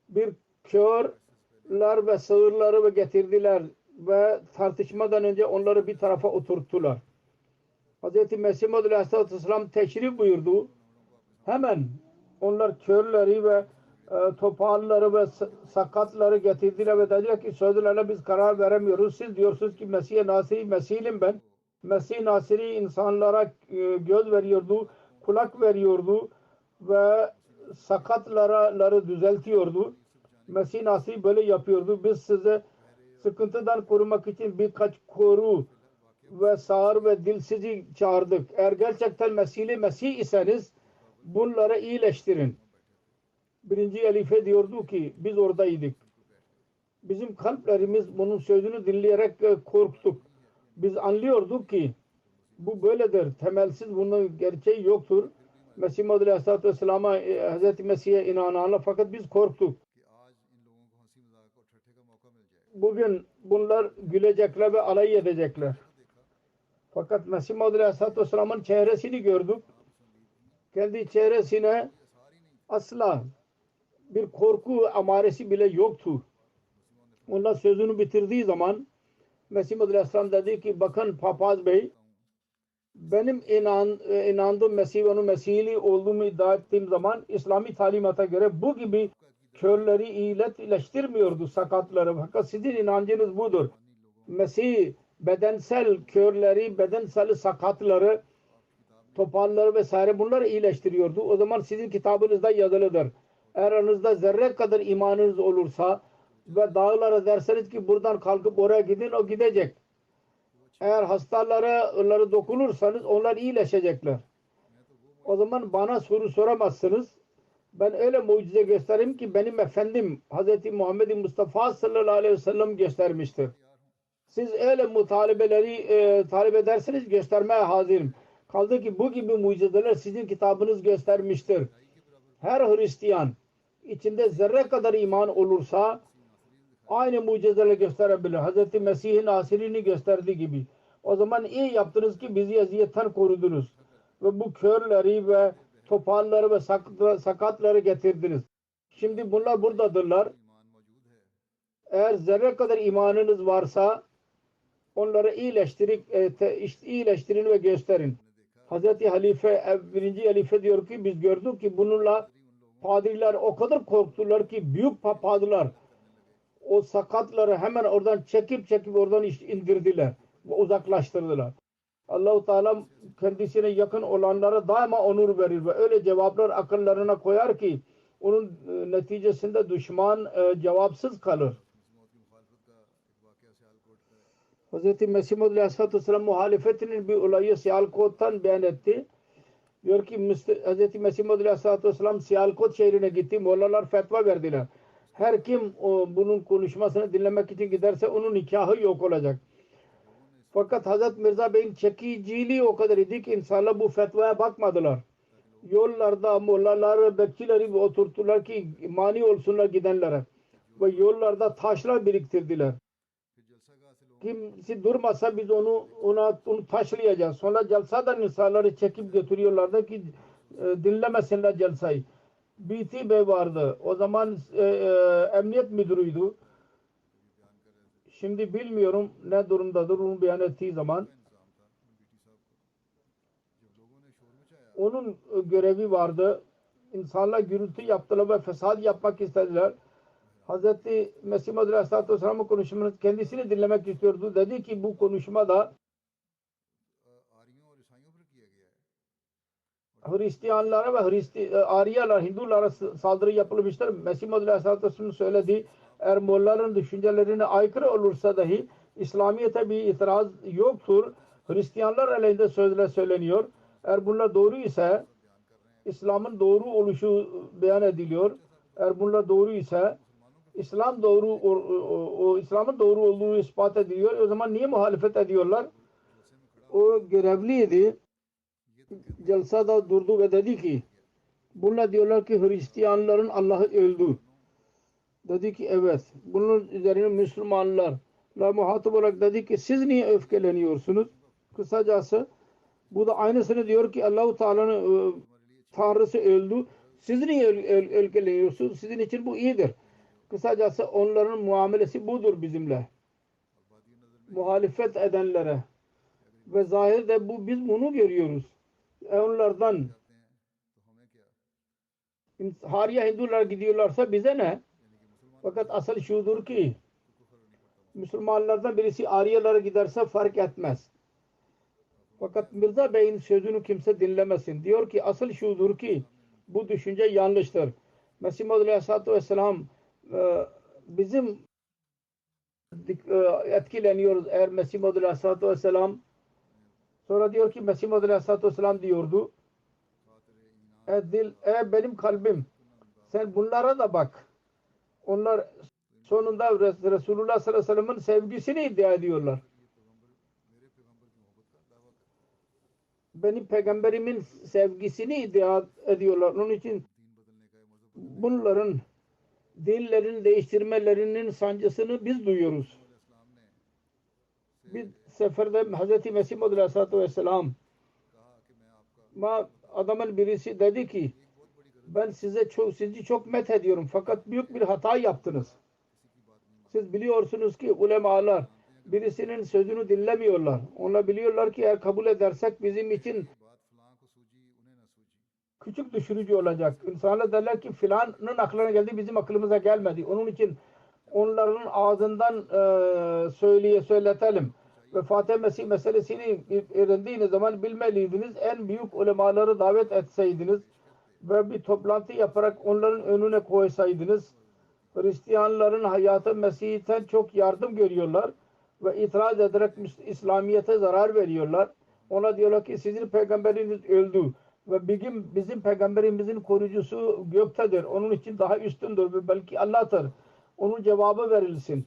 Bir körler ve sığırları getirdiler ve tartışmadan önce onları bir tarafa oturttular. Hz. Mesih Maud Aleyhisselatü Vesselam teşrif buyurdu. Hemen onlar körleri ve topalları ve sakatları getirdiler ve dediler ki sözlerle biz karar veremiyoruz. Siz diyorsunuz ki Mesih-i Nasiri, Mesih'im ben. Mesih-i Nasiri insanlara göz veriyordu, kulak veriyordu ve sakatları düzeltiyordu. Mesih-i Nasiri böyle yapıyordu. Biz size sıkıntıdan korumak için birkaç koru ve sağır ve dilsizi çağırdık. Eğer gerçekten Mesih'li Mesih iseniz bunları iyileştirin. Birinci halife diyordu ki biz oradaydık. Bizim kalplerimiz bunun sözünü dinleyerek korktuk. Biz anlıyorduk ki bu böyledir. Temelsiz bunun gerçeği yoktur. Mesih Maud Aleyhisselatü Vesselam'a Hz. Mesih'e inananlar fakat biz korktuk. Bugün bunlar gülecekler ve alay edecekler. Fakat Mesih Maud Aleyhisselatü Vesselam'ın çehresini gördük. Kendi çehresine asla bir korku amaresi bile yoktu. Onlar sözünü bitirdiği zaman Mesih Maud Aleyhisselam dedi ki bakın Papaz Bey benim inandığım Mesih ve onun Mesihli olduğumu iddia ettiğim zaman İslami talimata göre bu gibi körleri iyileştirmiyordu, sakatları. Fakat sizin inancınız budur. Mesih bedensel körleri, bedensel sakatları, topalları vesaire bunları iyileştiriyordu. O zaman sizin kitabınızda yazılıdır. Eğer aranızda zerre kadar imanınız olursa ve dağlara derseniz ki buradan kalkıp oraya gidin, o gidecek. Eğer hastalara dokunursanız onlar iyileşecekler. O zaman bana soru soramazsınız. Ben öyle mucize göstereyim ki benim efendim Hz. Muhammed Mustafa sallallahu aleyhi ve sellem göstermiştir. Siz öyle mutalibeleri talep ederseniz göstermeye hazırım. Kaldı ki bu gibi mucizeler sizin kitabınız göstermiştir. Her Hristiyan içinde zerre kadar iman olursa aynı mucizeleri gösterebilir. Hz. Mesih'in asirini gösterdiği gibi. O zaman iyi yaptınız ki bizi eziyetten korudunuz. Ve bu körleri ve topalları ve sakatları getirdiniz. Şimdi bunlar buradadırlar. Eğer zerre kadar imanınız varsa onları iyileştirin ve gösterin. Hazreti Halife, birinci halife diyor ki biz gördük ki bununla padriler o kadar korktular ki büyük padriler o sakatları hemen oradan çekip oradan indirdiler ve uzaklaştırdılar. Allah-u Teala kendisine yakın olanlara daima onur verir ve öyle cevaplar akıllarına koyar ki onun neticesinde düşman cevapsız kalır. Hz. Mesih Maud Aleyhisselatü Vesselam muhalefetinin bir olayı Siyalkot'tan beyan etti. Diyor ki Hz. Mesih Maud Aleyhisselatü Vesselam Siyalkot şehrine gitti. Mollalar fetva verdiler. Her kim bunun konuşmasını dinlemek için giderse onun nikahı yok olacak. Fakat Hazret Mirza Bey'in çekiciliği o kadar idi ki insanlar bu fetvaya bakmadılar. Yollarda mollalar bekçileri oturttular ki mani olsunlar gidenlere. Ve yollarda taşlar biriktirdiler. Kimse durmasa biz onu taşlayacağız. Sonra celsadan insanları çekip götürüyorlardı ki dinlemesinler celsayı. BT Bey vardı. O zaman emniyet müdürüydü. Şimdi bilmiyorum ne durumdadır. Onu beyan ettiği zaman onun görevi vardı. İnsanlar gürültü yaptılar ve fesat yapmak istediler. Hazreti Mesih Madri Aleyhisselatü Vesselam'ın konuşmasını kendisini dinlemek istiyordu. Dedi ki bu konuşmada Hristiyanlara ve Aryalar, Hindulara saldırı yapılmıştır. Mesih Madri Aleyhisselatü Vesselam söyledi. Eğer Mollaların düşüncelerine aykırı olursa dahi İslamiyet'e bir itiraz yoktur. Hristiyanlar aleyhinde sözler söyleniyor. Eğer bunlar doğru ise İslam'ın doğru oluşu beyan ediliyor. Eğer bunlar doğru ise İslam'ın doğru olduğu ispat ediliyor. O zaman niye muhalefet ediyorlar? O görevliydi. Celsada durdu ve dedi ki bunlar diyorlar ki Hristiyanların Allah'ı öldü. Dedi ki evet. Bunun üzerine Müslümanlar muhatap olarak dedi ki siz niye öfkeleniyorsunuz? Kısacası bu da aynısını diyor ki Allah-u Teala'nın Tanrısı öldü. Siz niye öfkeleniyorsunuz? Sizin için bu iyidir. Kısacası onların muamelesi budur bizimle. Muhalefet edenlere. Ve zahirde biz bunu görüyoruz. Onlardan Hariye Hindular gidiyorlarsa bize ne? Fakat asıl şudur ki Müslümanlardan birisi Aryalara giderse fark etmez. Fakat Mirza Bey'in sözünü kimse dinlemesin. Diyor ki asıl şudur ki bu düşünce yanlıştır. Mesih Maud Aleyhisselatü Vesselam bizim etkileniyoruz eğer Mesih Maud Aleyhisselatü Vesselam sonra diyor ki Mesih Maud Aleyhisselatü Vesselam diyordu ey benim kalbim sen bunlara da bak. Onlar sonunda Resulullah sallallahu aleyhi ve sellem'in sevgisini iddia ediyorlar. Benim peygamberimin sevgisini iddia ediyorlar. Onun için bunların dinlerini değiştirmelerinin sancısını biz duyuyoruz. Bir seferde Hz. Mesih Maud Aleyhisselatü Vesselam adamın birisi dedi ki ben sizi çok met ediyorum fakat büyük bir hata yaptınız. Siz biliyorsunuz ki ulemalar birisinin sözünü dinlemiyorlar. Onlar biliyorlar ki eğer kabul edersek bizim için küçük düşürücü olacak. İnsanlar derler ki filanın aklına geldi bizim aklımıza gelmedi. Onun için onların ağzından söyletelim. Ve Fatih Mesih meselesini öğrendiğiniz zaman bilmeliydiniz. En büyük ulemaları davet etseydiniz ve bir toplantı yaparak onların önüne koysaydınız. Hristiyanların hayatı Mesih'ten çok yardım görüyorlar ve itiraz ederek İslamiyet'e zarar veriyorlar. Ona diyorlar ki sizin peygamberiniz öldü ve bizim peygamberimizin koruyucusu göktedir. Onun için daha üstündür ve belki Allah'tır. Onun cevabı verilsin.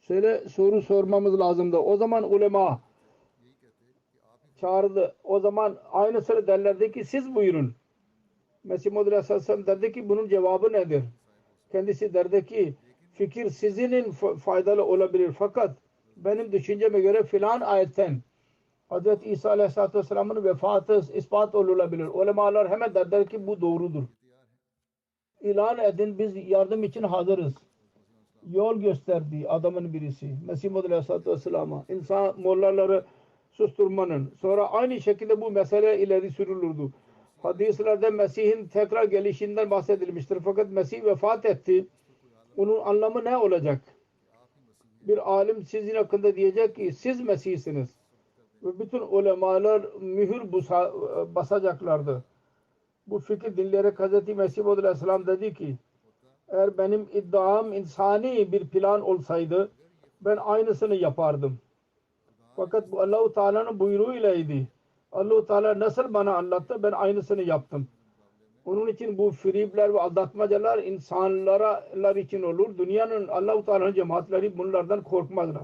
Şöyle soru sormamız lazımdı. O zaman ulema çağırdı. O zaman aynısını derlerdi ki siz buyurun. Mesih Maud Aleyhisselam derdi ki bunun cevabı nedir? Kendisi derdi ki fikir sizinin faydalı olabilir fakat benim düşünceme göre filan ayetten Hz. İsa Aleyhisselatü Vesselam'ın vefatı ispat olabilir. Ulemalar hemen derler ki bu doğrudur. İlan edin biz yardım için hazırız. Yol gösterdi adamın birisi. Mesih Maud Aleyhisselatü Vesselam'a. İnsan mollaları susturmanın. Sonra aynı şekilde bu mesele ileri sürülürdü. Hadislerde Mesih'in tekrar gelişinden bahsedilmiştir. Fakat Mesih vefat etti. Onun anlamı ne olacak? Bir alim sizin hakkında diyecek ki siz Mesih'siniz. Ve bütün ulemalar mühür basacaklardı. Bu fikir dinleyerek Hz. Mesih Maud Aleyhisselam dedi ki eğer benim iddiam insani bir plan olsaydı ben aynısını yapardım. Fakat bu Allah-u Teala'nın buyruğuylaydı. Allah-u Teala nasıl bana anlattı ben aynısını yaptım. Onun için bu firibler ve aldatmacalar insanlar için olur. Dünyanın Allah-u Teala'nın cemaatleri bunlardan korkmazlar.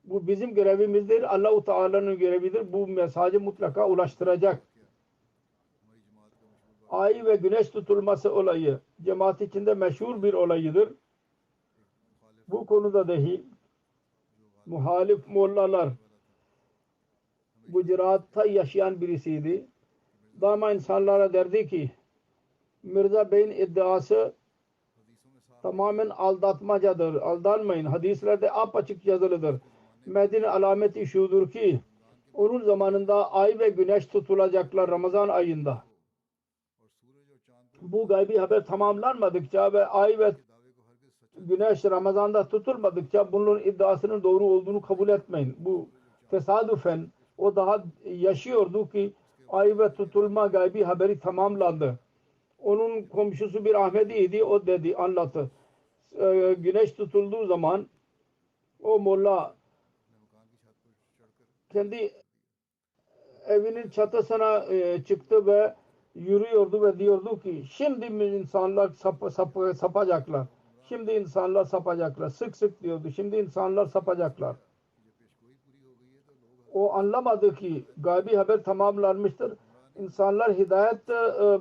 Bu bizim görevimizdir. Allah-u Teala'nın görevidir. Bu mesajı mutlaka ulaştıracak. ay ve güneş tutulması olayı cemaat içinde meşhur bir olayıdır. Bu konuda dahi muhalif mollalar, Gujarat'ta yaşayan birisiydi. Daima insanlara derdi ki Mirza Bey'in iddiası tamamen aldatmacadır. Aldanmayın. Hadislerde apaçık yazılıdır. Medine'nin alameti şudur ki onun zamanında ay ve güneş tutulacaklar Ramazan ayında. Bu gaybi haber tamamlanmadıkça ve ay ve güneş Ramazan'da tutulmadıkça bunun iddiasının doğru olduğunu kabul etmeyin. Bu tesadüfen o daha yaşıyordu ki ay ve tutulma gaybi haberi tamamlandı. Onun komşusu bir Ahmediydi. O dedi, anlattı. Güneş tutulduğu zaman o molla kendi evinin çatısına çıktı ve yürüyordu ve diyordu ki şimdi insanlar sapacaklar. Şimdi insanlar sapacaklar. Sık sık diyordu. Şimdi insanlar sapacaklar. O anlamadı ki gaybi haber tamamlanmıştır. İnsanlar hidayet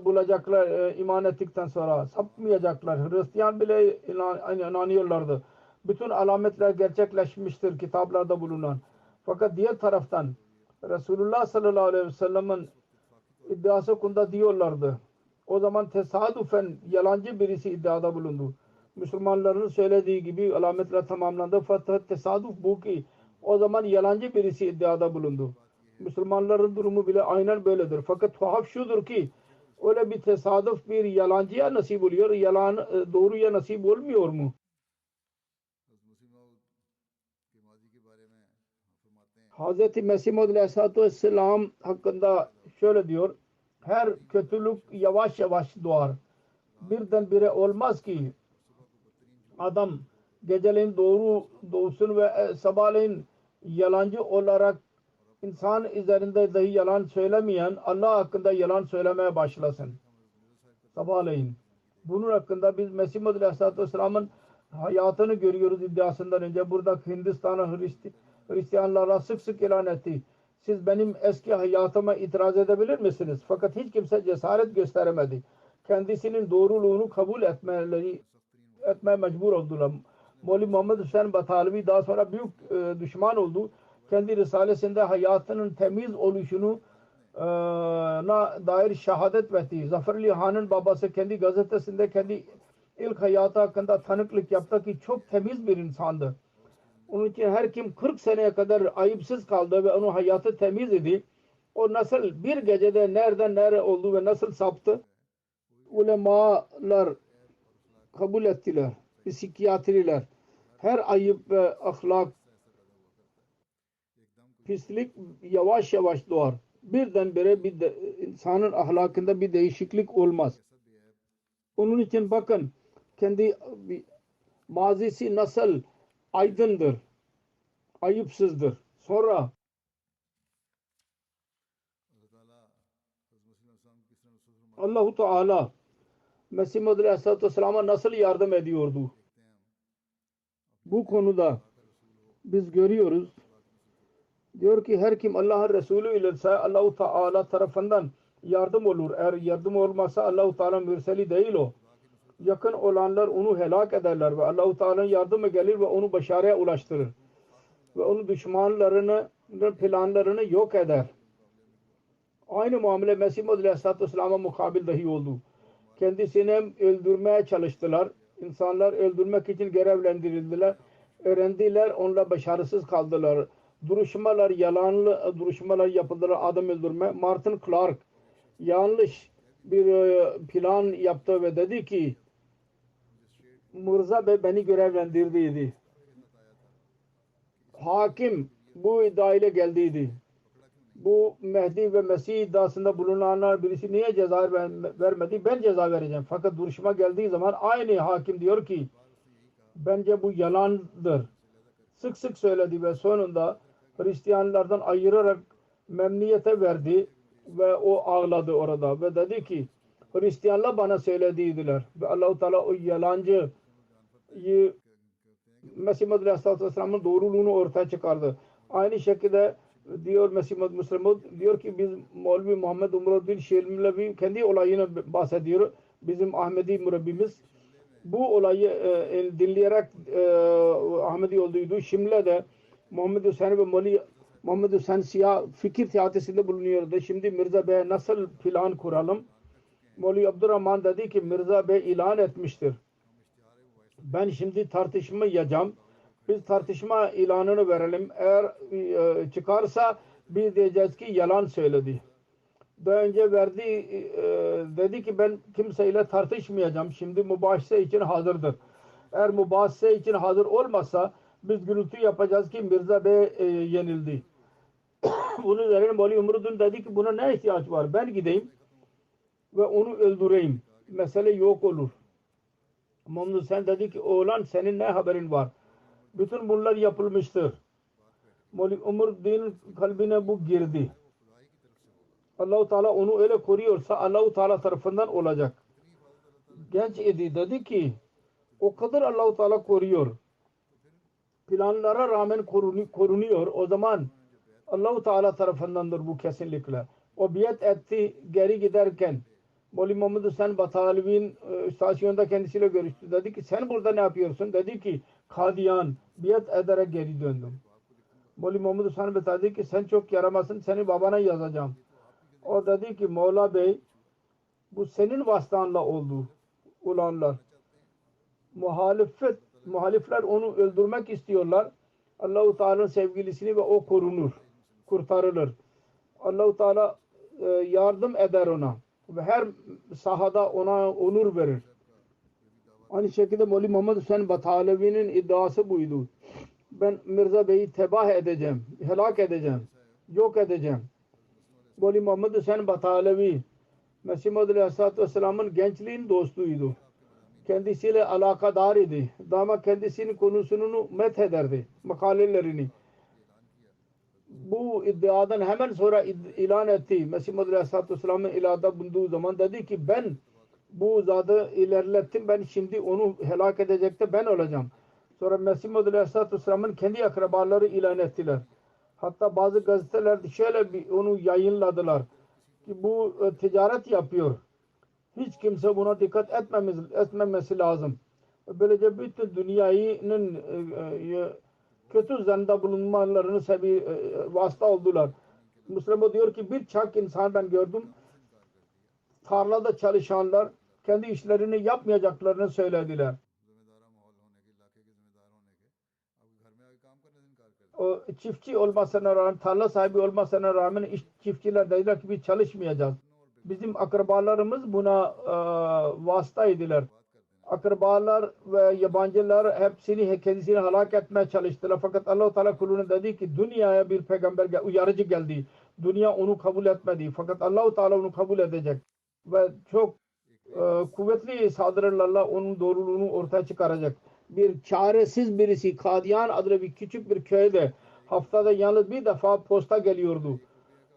bulacaklar iman ettikten sonra. Sapmayacaklar. Hristiyan bile inanıyorlardı. Bütün alametler gerçekleşmiştir kitaplarda bulunan. Fakat diğer taraftan Resulullah sallallahu aleyhi ve sellem'in iddiası konuda diyorlardı. O zaman tesadüfen yalancı birisi iddiada bulundu. Müslümanların söylediği gibi alametler tamamlandı. Fakat tesadüf bu ki o zaman yalancı birisi iddiada bulundu. Müslümanların durumu bile aynen böyledir. Fakat tuhaf şudur ki öyle bir tesadüf bir yalancıya nasip oluyor. Yalan doğruya nasip olmuyor mu? Hz. Mesih Maud Aleyhisselatü Vesselam hakkında şöyle diyor. Her kötülük yavaş yavaş doğar. Birdenbire olmaz ki adam geceleyin doğsun ve sabahleyin yalancı olarak insan üzerinde dahi yalan söylemeyen Allah hakkında yalan söylemeye başlasın. Sabahleyin. Bunun hakkında biz Mesih Maud Aleyhisselatü Vesselam'ın hayatını görüyoruz iddiasından önce. Burada Hindistan'a Hristiyanlara sık sık ilan etti. Siz benim eski hayatıma itiraz edebilir misiniz? Fakat hiç kimse cesaret gösteremedi. Kendisinin doğruluğunu kabul etmeye mecbur oldular. Mevli Muhammed Hüseyin Batalevi daha sonra büyük düşman oldu. Kendi risalesinde hayatının temiz oluşunu dair şehadet verdi. Zaferli Han'ın babası kendi gazetesinde kendi ilk hayatı hakkında tanıklık yaptı ki çok temiz bir insandı. Onun için her kim 40 seneye kadar ayıpsız kaldı ve onun hayatı temiz idi. O nasıl bir gecede nereden nereye oldu ve nasıl saptı? Ulemalar kabul ettiler. Psikiyatriler. Her ayıp ve ahlak pislik yavaş yavaş doğar. Birdenbire insanın ahlakında bir değişiklik olmaz. Onun için bakın kendi mazisi nasıl aydındır, ayıpsızdır. Sonra Allah-u Teala Mesih Maud Aleyhisselatü Vesselam'a nasıl yardım ediyordu? Bu konuda biz görüyoruz. Diyor ki her kim Allah'ın Resulü ile Allah-u Teala tarafından yardım olur. Eğer yardım olmazsa Allah-u Teala mürseli değil o. Yakın olanlar onu helak ederler ve Allah-u Teala'nın yardımı gelir ve onu başarıya ulaştırır. Ve onun düşmanlarının planlarını yok eder. Aynı muamele Mesih Maud Aleyhisselatü Vesselam'a mukabil dahi oldu. Kendisini öldürmeye çalıştılar. İnsanlar öldürmek için görevlendirildiler. Öğrendiler, onunla başarısız kaldılar. Duruşmalar, yalanlı duruşmalar yapıldılar, adam öldürme. Martin Clark yanlış bir plan yaptı ve dedi ki Mirza Bey beni görevlendirdiydi. Hakim bu iddiayla geldiydi. Bu Mehdi ve Mesih iddiasında bulunanlar birisi niye ceza vermedi? Ben ceza vereceğim. Fakat duruşma geldiği zaman aynı hakim diyor ki bence bu yalandır. Sık sık söyledi ve sonunda Hristiyanlardan ayırarak memnuniyete verdi ve o ağladı orada ve dedi ki Hristiyanlar bana söylediydiler ve Allah-u Teala o yalancı Mesih Maud Aleyhisselatü Vesselam'ın doğruluğunu ortaya çıkardı. Aynı şekilde diyor Mesih Muhammed diyor ki biz Mevlevi Muhammed Umruddin Şemlevi kendi olayını bahsediyor. Bizim Ahmedi mürebbimiz bu olayı dinleyerek Ahmedi olduydu. Şimdi'de Muhammed Hüseyin ve Moli Muhammed Hüseyin Siyah fikir teatisinde bulunuyordu. Şimdi Mirza Bey nasıl plan kuralım? Moli Abdurrahman dedi ki Mirza Bey ilan etmiştir. Ben şimdi tartışmayacağım. Biz tartışma ilanını verelim. Eğer çıkarsa biz diyeceğiz ki yalan söyledi. Daha önce dedi ki ben kimseyle tartışmayacağım. Şimdi mübaşse için hazırdır. Eğer mübaşse için hazır olmasa biz gürültü yapacağız ki Mirza Bey yenildi. Bunun üzerine Mevlevi Umruddin dedi ki buna ne ihtiyaç var? Ben gideyim ve onu öldüreyim. Mesele yok olur. Muhammed sen dedi ki oğlan senin ne haberin var? Bütün bunlar yapılmıştır. Mevlevi Umruddin'in kalbine bu girdi. Allah-u Teala onu öyle koruyorsa Allah-u Teala tarafından olacak. Genç idi dedi ki o kadar Allah-u Teala koruyor. Planlara rağmen korunuyor. O zaman Allah-u Teala tarafındandır bu kesinlikle. O biat etti geri giderken Mevlevi Muhammed Hüseyin Batalevi'nin istasyonda kendisiyle görüştü. Dedi ki sen burada ne yapıyorsun? Dedi ki Kadiyan biat ederek geri döndüm. Mevlevi Muhammed Hüseyin dedi ki sen çok yaramazsın seni babana yazacağım. O dedi ki Mevla Bey bu senin vasıtanla oldu olanlar. Muhalifler onu öldürmek istiyorlar. Allah-u Teala'nın sevgilisini ve o korunur. Kurtarılır. Allah-u Teala yardım eder ona. Ve her sahada ona onur verir. Aynı şekilde Mevlevi Muhammed Hüseyin Batalevi'nin iddiası buydu. Ben Mirza Bey'i tebah edeceğim. Helak edeceğim. Yok edeceğim. Mevlevi Muhammed Hüseyin Batalevi Mesih Maud Aleyhisselatü Vesselam'ın gençliğin dostuydu. Kendisiyle alakadar idi. Daima kendisinin konusunu methederdi. Makalelerini. Bu iddiadan hemen sonra ilan etti. Mesih Maud Aleyhisselatü Vesselam'ın ilada bulunduğu zaman dedi ki ben bu zatı ilerlettim. Ben şimdi onu helak edecekte ben olacağım. Sonra Mesih Maud Aleyhisselatü Vesselam'ın kendi akrabaları ilan ettiler. Hatta bazı gazeteler şöyle onu yayınladılar ki bu ticaret yapıyor. Hiç kimse buna dikkat etmemesi lazım. Böylece bütün dünyanın kötü zannında bulunmalarını vasıta oldular. Müslüman diyor ki birçok insan ben gördüm tarlada çalışanlar kendi işlerini yapmayacaklarını söylediler. O çiftçi olmasına rağmen, tarla sahibi olmasına rağmen çiftçiler dediler ki biz çalışmayacağız. Bizim akrabalarımız buna vasıtaydılar. Akrabalar ve yabancılar hepsini kendisini helak etmeye çalıştılar. Fakat Allah-u Teala kuluna dedi ki dünyaya bir peygamber uyarıcı geldi. Dünya onu kabul etmedi. Fakat Allah-u Teala onu kabul edecek. Ve çok kuvvetli saldırılarla onun doğruluğunu ortaya çıkaracak. Bir çaresiz birisi Kadiyan adlı bir küçük bir köyde haftada yalnız bir defa posta geliyordu.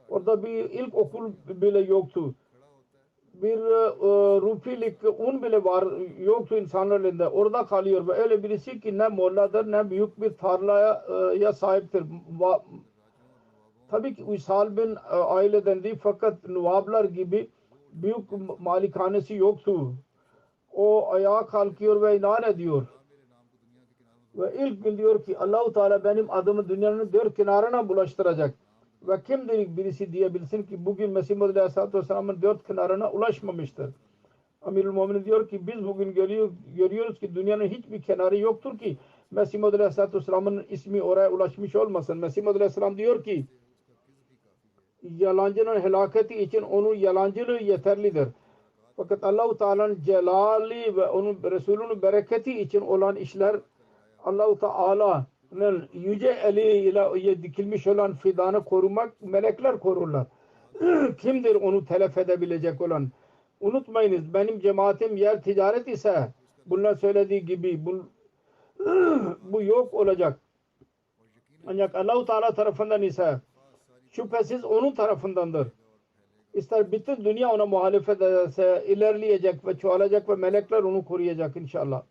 Orada bir ilk okul bile yoktu. Bir rupilik un bile yoktu insanların elinde. Orada kalıyor ve öyle birisi ki ne molladır ne büyük bir tarlaya sahiptir. Tabii ki uysal bin ailedendi fakat nuvablar gibi büyük malikanesi yoktu. O ayağa kalkıyor ve inan ediyor. Ve ilk gün diyor ki Allah-u Teala benim adımı dünyanın dört kenarına bulaştıracak. Ve kimdir birisi diyebilsin ki bugün Mesih Maud Aleyhisselatü Vesselam'ın dört kenarına ulaşmamıştır. Amirul Muminin diyor ki biz bugün görüyoruz ki dünyanın hiçbir kenarı yoktur ki Mesih Maud Aleyhisselatü Vesselam'ın ismi oraya ulaşmış olmasın. Mesih Maud Aleyhisselam diyor ki yalancının helaketi için onun yalancılığı yeterlidir. Fakat Allah-u Teala'nın celali ve onun Resulünün bereketi için olan işler Allah-u Teala'nın yüce eliyle dikilmiş olan fidanı korumak melekler korurlar. Kimdir onu telef edebilecek olan? Unutmayınız benim cemaatim yer ticaret ise bunlar söylediği gibi bu yok olacak. Ancak Allah-u Teala tarafından ise şüphesiz onun tarafındandır. İster bütün dünya ona muhalefet ederse ilerleyecek ve çoğalacak ve melekler onu koruyacak inşallah.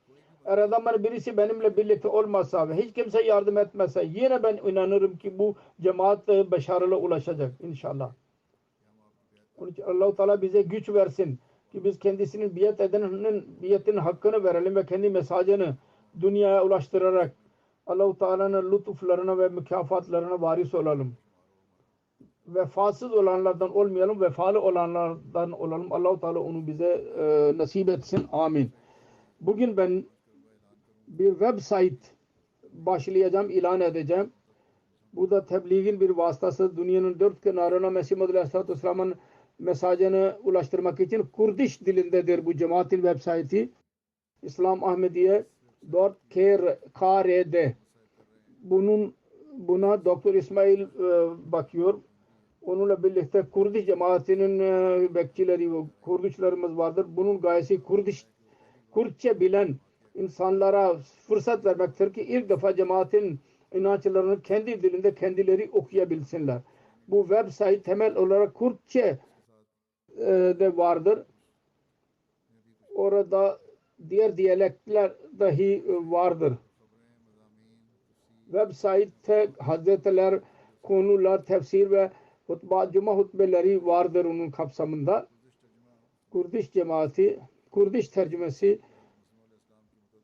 Eğer adamın birisi benimle birlikte olmazsa ve hiç kimse yardım etmezse yine ben inanırım ki bu cemaat başarılı ulaşacak inşallah. Onun için Allah-u Teala bize güç versin ki biz kendisinin biat edenin biatinin hakkını verelim ve kendi mesajını dünyaya ulaştırarak Allah-u Teala'nın lütuflarına ve mükafatlarına varis olalım. Vefasız olanlardan olmayalım, vefalı olanlardan olalım. Allah-u Teala onu bize nasip etsin. Amin. Bugün ben bir website başlayacağım, ilan edeceğim. Bu da tebliğin bir vasıtası. Dünyanın dört kenarına Mesih Muhammed Aleyhisselatü Vesselam'ın mesajını ulaştırmak için Kurdiş dilindedir bu cemaatin website'i. İslam Ahmediye .krd. Buna Doktor İsmail bakıyor. Onunla birlikte Kurdiş cemaatinin bekçileri ve Kurdişlerimiz vardır. Bunun gayesi Kürtçe bilen insanlara fırsat vermektir ki ilk defa cemaatin inançlarını kendi dilinde kendileri okuyabilsinler. Bu website temel olarak Kürtçe de vardır. Orada diğer diyalektler dahi vardır. Website'te hazretler, konular, tefsir ve cuma hutbeleri vardır onun kapsamında. Kurdiş cemaati, Kurdiş tercümesi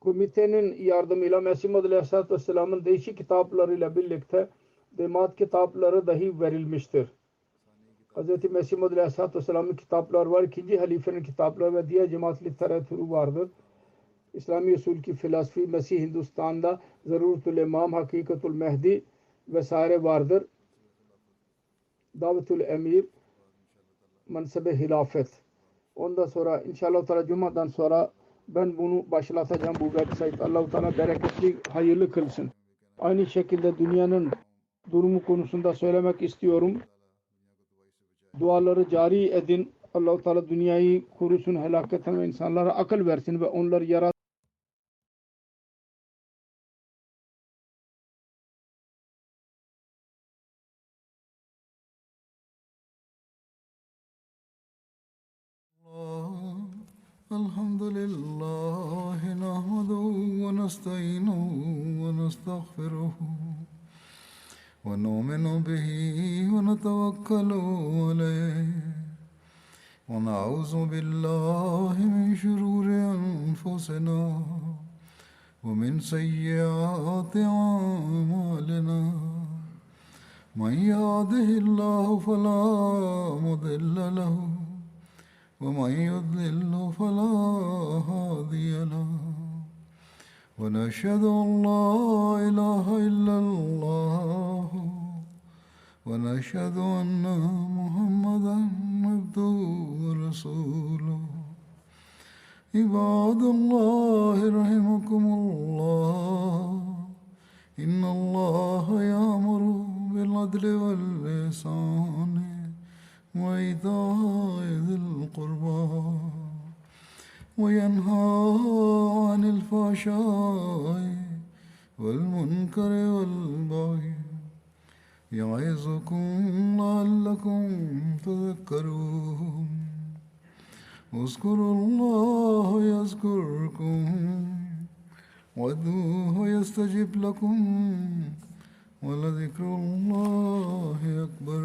komitenin yardımıyla Mesih Muhammed Aleyhisselatü Vesselam'ın değişik kitaplarıyla birlikte cemaat kitapları dahi verilmiştir. Hz. Mesih Muhammed Aleyhisselatü Vesselam'ın kitapları var. İkinci halifenin kitapları ve diğer cemaat literatürü vardır. İslami usul ki filosofi, Mesih Hindistan'da Zaruratul İmam, Hakikatul Mehdi vesaire vardır. Davetul Emir, Mansab-ı Hilafet. Ondan sonra inşallah Cuma'dan sonra ben bunu başlatacağım bu website. Allah-u Teala bereketli, hayırlı kılsın. Aynı şekilde dünyanın durumu konusunda söylemek istiyorum. Duaları cari edin. Allah-u Teala dünyayı korusun helaketten ve insanlara akıl versin ve onları yaratsın. الحمد لله نحمده ونستعينه ونستغفره ونؤمن به ونتوكل عليه ونعوذ بالله من شرور أنفسنا ومن سيئات أعمالنا من يهده الله فلا مضل له ومن يضلل فلا هادي له ونشهد أن لا إله إلا الله ونشهد أن محمدا عبده ورسوله عباد الله رحمكم الله إن الله يأمر بالعدل والإحسان وإيتاء ذي القربى وينهى عن الفحشاء والمنكر والبغي يعظكم لعلكم تذكرون اذكروا الله يذكركم وادعوه يستجب لكم ولذكر الله أكبر